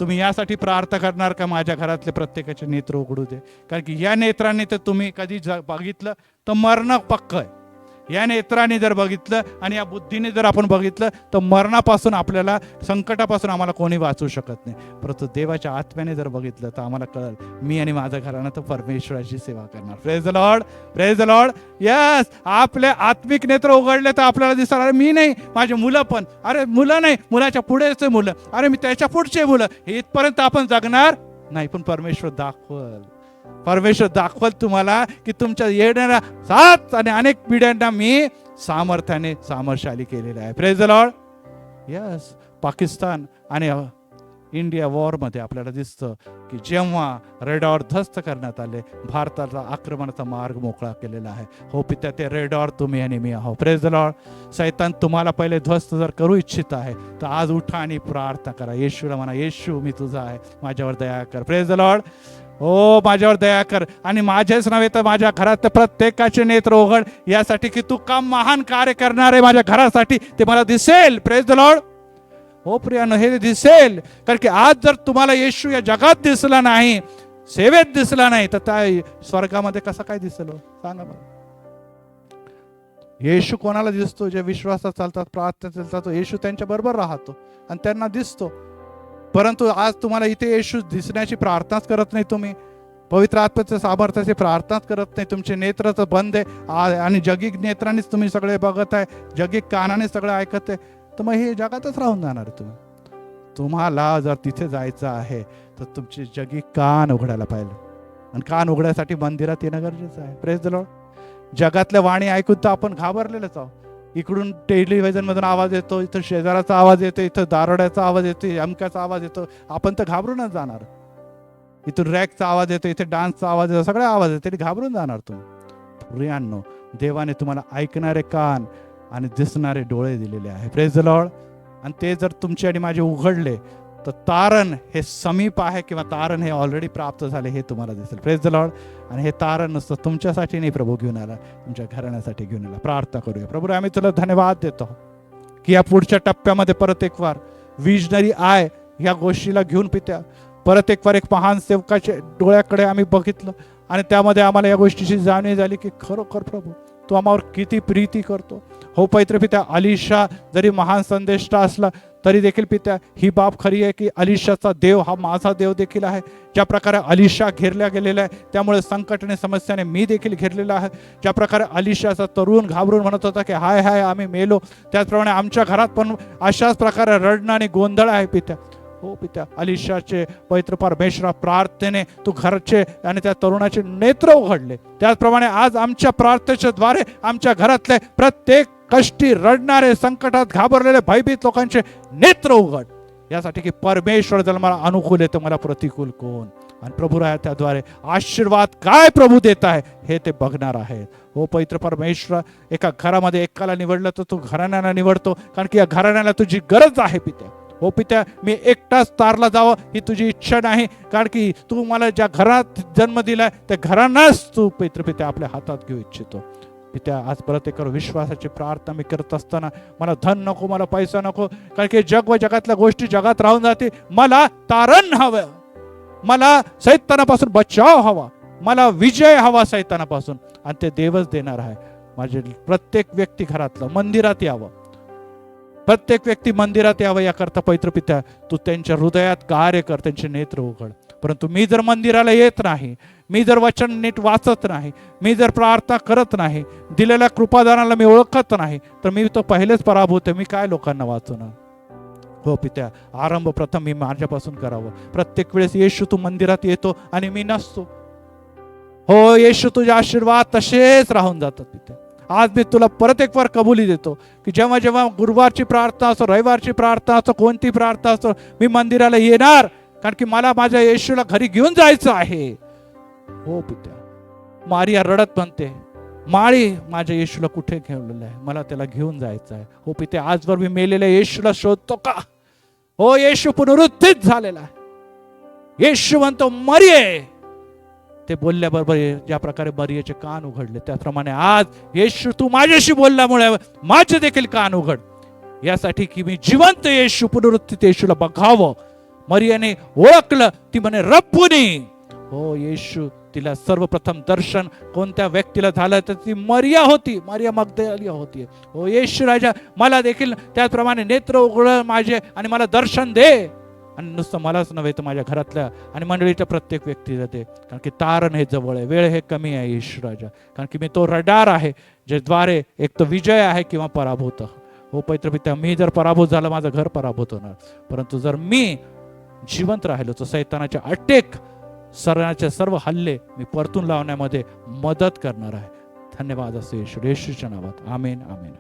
तुम्ही यासाठी प्रार्थना करणार का माझ्या घरातले प्रत्येकाचे नेत्र उघडू दे? कारण की या नेत्राने तर तुम्ही कधी बघितलं तर मरण पक्क आहे. या नेत्राने जर बघितलं आणि या बुद्धीने जर आपण बघितलं तर मरणापासून, आपल्याला संकटापासून आम्हाला कोणी वाचवू शकत नाही. परंतु देवाच्या आत्म्याने जर बघितलं तर आम्हाला कळेल, मी आणि माझं घराणं तर परमेश्वराची सेवा करणार. Praise the lord. Praise the lord. Yes, आपले आत्मिक नेत्र उघडले तर आपल्याला दिसणार, अरे मी नाही, माझे मुलं पण, अरे मुलं नाही, मुलाच्या पुढेचे मुलं, अरे मी त्याच्या पुढचे मुलं, हे इथपर्यंत आपण जगणार नाही. पण परमेश्वर दाखवल तुम्हाला की तुमच्या येणाऱ्या 7 आणि अनेक पिढ्यांना मी सामर्थ्याने केलेलं आहे. Praise the lord. Yes, Pakistan आणि इंडिया वॉरमध्ये आपल्याला दिसतं की जेव्हा रेडॉर ध्वस्त करण्यात आले, भारताचा आक्रमणाचा मार्ग मोकळा केलेला आहे. हो पित्या, ते रेडॉर तुम्ही आणि मी आहो. Praise the Lord. सैतान तुम्हाला पहिले ध्वस्त जर करू इच्छित आहे तर आज उठा आणि प्रार्थना करा. येशूला म्हणा, येशू मी तुझा आहे, माझ्यावर दया कर. Praise the Lord. हो, माझ्यावर दया कर, आणि माझेच नव्हे तर माझ्या घरात प्रत्येकाचे नेत्र उघड, यासाठी की तू काम महान कार्य करणार आहे माझ्या घरासाठी, ते मला दिसेल. Praise the Lord. हो प्रियानो, हे दिसेल. कारण की आज जर तुम्हाला येशू या जगात दिसला नाही, सेवेत दिसला नाही, तर त्या स्वर्गामध्ये कसा काय दिसेल सांगा मला. येशू कोणाला दिसतो? जे विश्वासात चालतात, प्रार्थना चालतात, येशू त्यांच्या बरोबर राहतो आणि त्यांना दिसतो. परंतु आज तुम्हाला इथे येशू दिसण्याची प्रार्थनाच करत नाही, तुम्ही पवित्र आत्म्याच्या सामर्थ्याची प्रार्थनाच करत नाही, तुमचे नेत्र तर बंद आहे आणि जगिक नेत्रांनीच तुम्ही सगळे बघत आहे, जगिक कानाने सगळं ऐकत आहे, तर मग हे जगातच राहून जाणार तुम्ही. तुम्हाला जर तिथे जायचं आहे तर तुमचे जगिक कान उघडायला पाहिजे, आणि कान उघड्यासाठी मंदिरात येणं गरजेचं आहे. Praise the Lord. जगातल्या वाणी ऐकून तर आपण घाबरलेलंच आहोत. इकडून टेलिव्हिजन मधून आवाज येतो, इथं शेजाराचा आवाज येतो, इथं दारोड्याचा आवाज येतो, अमक्याचा आवाज येतो, आपण तर घाबरूनच जाणार. इथून रॅकचा आवाज येतो, इथे डान्सचा आवाज येतो, सगळे आवाज येतो, घाबरून जाणार तुम्ही. प्रियांनो, देवाने तुम्हाला ऐकणारे कान आणि दिसणारे डोळे दिलेले आहे. Praise the Lord. आणि ते जर तुमचे आणि माझे उघडले तर तारण हे समीप आहे किंवा तारण हे ऑलरेडी प्राप्त झाले हे तुम्हाला दिसेल. Praise the Lord. आणि हे तारण नसतं तुमच्यासाठी नाही, प्रभू घेऊन आला, तुमच्या घराण्यासाठी घेऊन आला. प्रार्थना करूया. प्रभू, आम्ही तुला धन्यवाद देतो की या पुढच्या टप्प्यामध्ये परत एक वार विजनरी आय ह्या गोष्टीला घेऊन पित्या परत एक वार एक महान सेवकाच्या डोळ्याकडे आम्ही बघितलं, आणि त्यामध्ये आम्हाला या गोष्टीची जाणीव झाली की खरोखर प्रभू तू आम्हावर किती प्रीती करतो. हो पवित्र पित्या, अलिशा जरी महान संदेष्टा असला तरी देखील पित्या ही बाब खरी आहे की अलिशाचा देव हा माझा देव देखील आहे. ज्या प्रकारे अलिशा घेरल्या गेलेला आहे, त्यामुळे संकटने समस्याने मी देखील घेरलेला आहे. ज्या प्रकारे अलिशाचा तरुण घाबरून म्हणत होता की हाय हाय आम्ही मेलो, त्याचप्रमाणे आमच्या घरात पण अशाच प्रकारे रडणं आणि गोंधळ आहे पित्या. हो पित्या, अलिशाचे पवित्र परमेश्वरा प्रार्थनेने तू घरचे आणि त्या तरुणाचे नेत्र उघडले. त्याचप्रमाणे आज आमच्या प्रार्थनेच्या द्वारे आमच्या घरातले प्रत्येक कष्टी रडणारे, संकटात घाबरलेले, भयभीत लोकांचे नेत्र उघड, यासाठी की परमेश्वर जर मला अनुकूल आहे तर मला प्रतिकूल कोण. आणि प्रभू राया त्याद्वारे आशीर्वाद काय प्रभू देत आहे हे ते बघणार आहेत. हो पवित्र परमेश्वर, एका घरामध्ये एकाला निवडलं तर तू घराण्याला निवडतो, कारण की या घराण्याला तुझी गरज आहे पित्या. हो पित्या, मी एकटाच तारला जावं ही तुझी इच्छा नाही, कारण की तू मला ज्या घरात जन्म दिलाय त्या घरांनाच तू पवित्र पित्या आपल्या हातात घेऊ इच्छितो. पित्या आज परत एक विश्वासाची प्रार्थना मी करत असताना मला धन नको, मला पैसा नको, कारण की जग व जगातल्या गोष्टी जगात राहून जाते. मला तारण हवं, मला सैतानापासून बचाव हवा, मला विजय हवा सैतानापासून, आणि ते देवच देणार आहे. माझे प्रत्येक व्यक्ती घरातलं मंदिरात यावं, प्रत्येक व्यक्ती मंदिरात यावं याकरता पवित्र पित्या तू त्यांच्या हृदयात कार्य कर, त्यांचे नेत्र उघड. परंतु मी जर मंदिराला येत नाही, मी जर वचन नीट वाचत नाही, मी जर प्रार्थना करत नाही, दिलेल्या कृपादानाला मी ओळखत नाही, तर मी तो पहिलेच पराभूत आहे. मी काय लोकांना वाचवणार. हो पित्या, आरंभ प्रथम मी माझ्यापासून करावं. प्रत्येक वेळेस येशू तू मंदिरात येतो आणि मी नसतो. हो येशू, तुझे आशीर्वाद तसेच राहून जातात पित्या. आज मी तुला परत एक वार कबुली देतो की जेव्हा जेव्हा गुरुवारची प्रार्थना असो, रविवारची प्रार्थना असो, कोणती प्रार्थना असो, मी मंदिराला येणार, कारण की मला माझ्या येशूला घरी घेऊन जायचं आहे. हो पित्या, मारिया रडत म्हणते, माळी माझ्या येशूला कुठे घेऊन आहे, मला त्याला घेऊन जायचं आहे. हो पित्या, आजवर मी मेलेल्या येशूला शोधतो का? हो येशू पुनरुत्थित झालेला आहे. येशू म्हणतो मरिये, ते बोलल्याबरोबर ज्या प्रकारे मरियेचे कान उघडले त्याप्रमाणे आज येशू तू माझ्याशी बोलल्यामुळे माझे देखील कान उघड, यासाठी की मी जिवंत येशू, पुनरुत्थित येशूला बघावं. मरियाने ओळखलं, ती म्हणे रब्बुनी. हो येशू, तिला सर्वप्रथम दर्शन कोणत्या व्यक्तीला झालं तर ती मरिया होती, मरिया मगदलिया होती. हो येशू राजा, मला देखील त्याचप्रमाणे नेत्र उघड माझे आणि मला दर्शन दे, आणि नुसतं मलाच नव्हे तर माझ्या घरातल्या आणि मंडळीच्या प्रत्येक व्यक्तीला दे, कारण की तारण हे जवळ आहे, वेळ हे कमी आहे येशू राजा, कारण की मी तो रडार आहे ज्याद्वारे एक तो विजय आहे किंवा पराभूत. हो पवित्र पित्या, मी जर पराभूत झालं माझं घर पराभूत होणार, परंतु जर मी जिवंत राहिलो तर सैतानाच्या अटेक सर्वांचे सर्व हल्ले मी परतून लावण्यामध्ये मदत करणार आहे. धन्यवाद असो येशूच्या नावात. आमेन आमेन.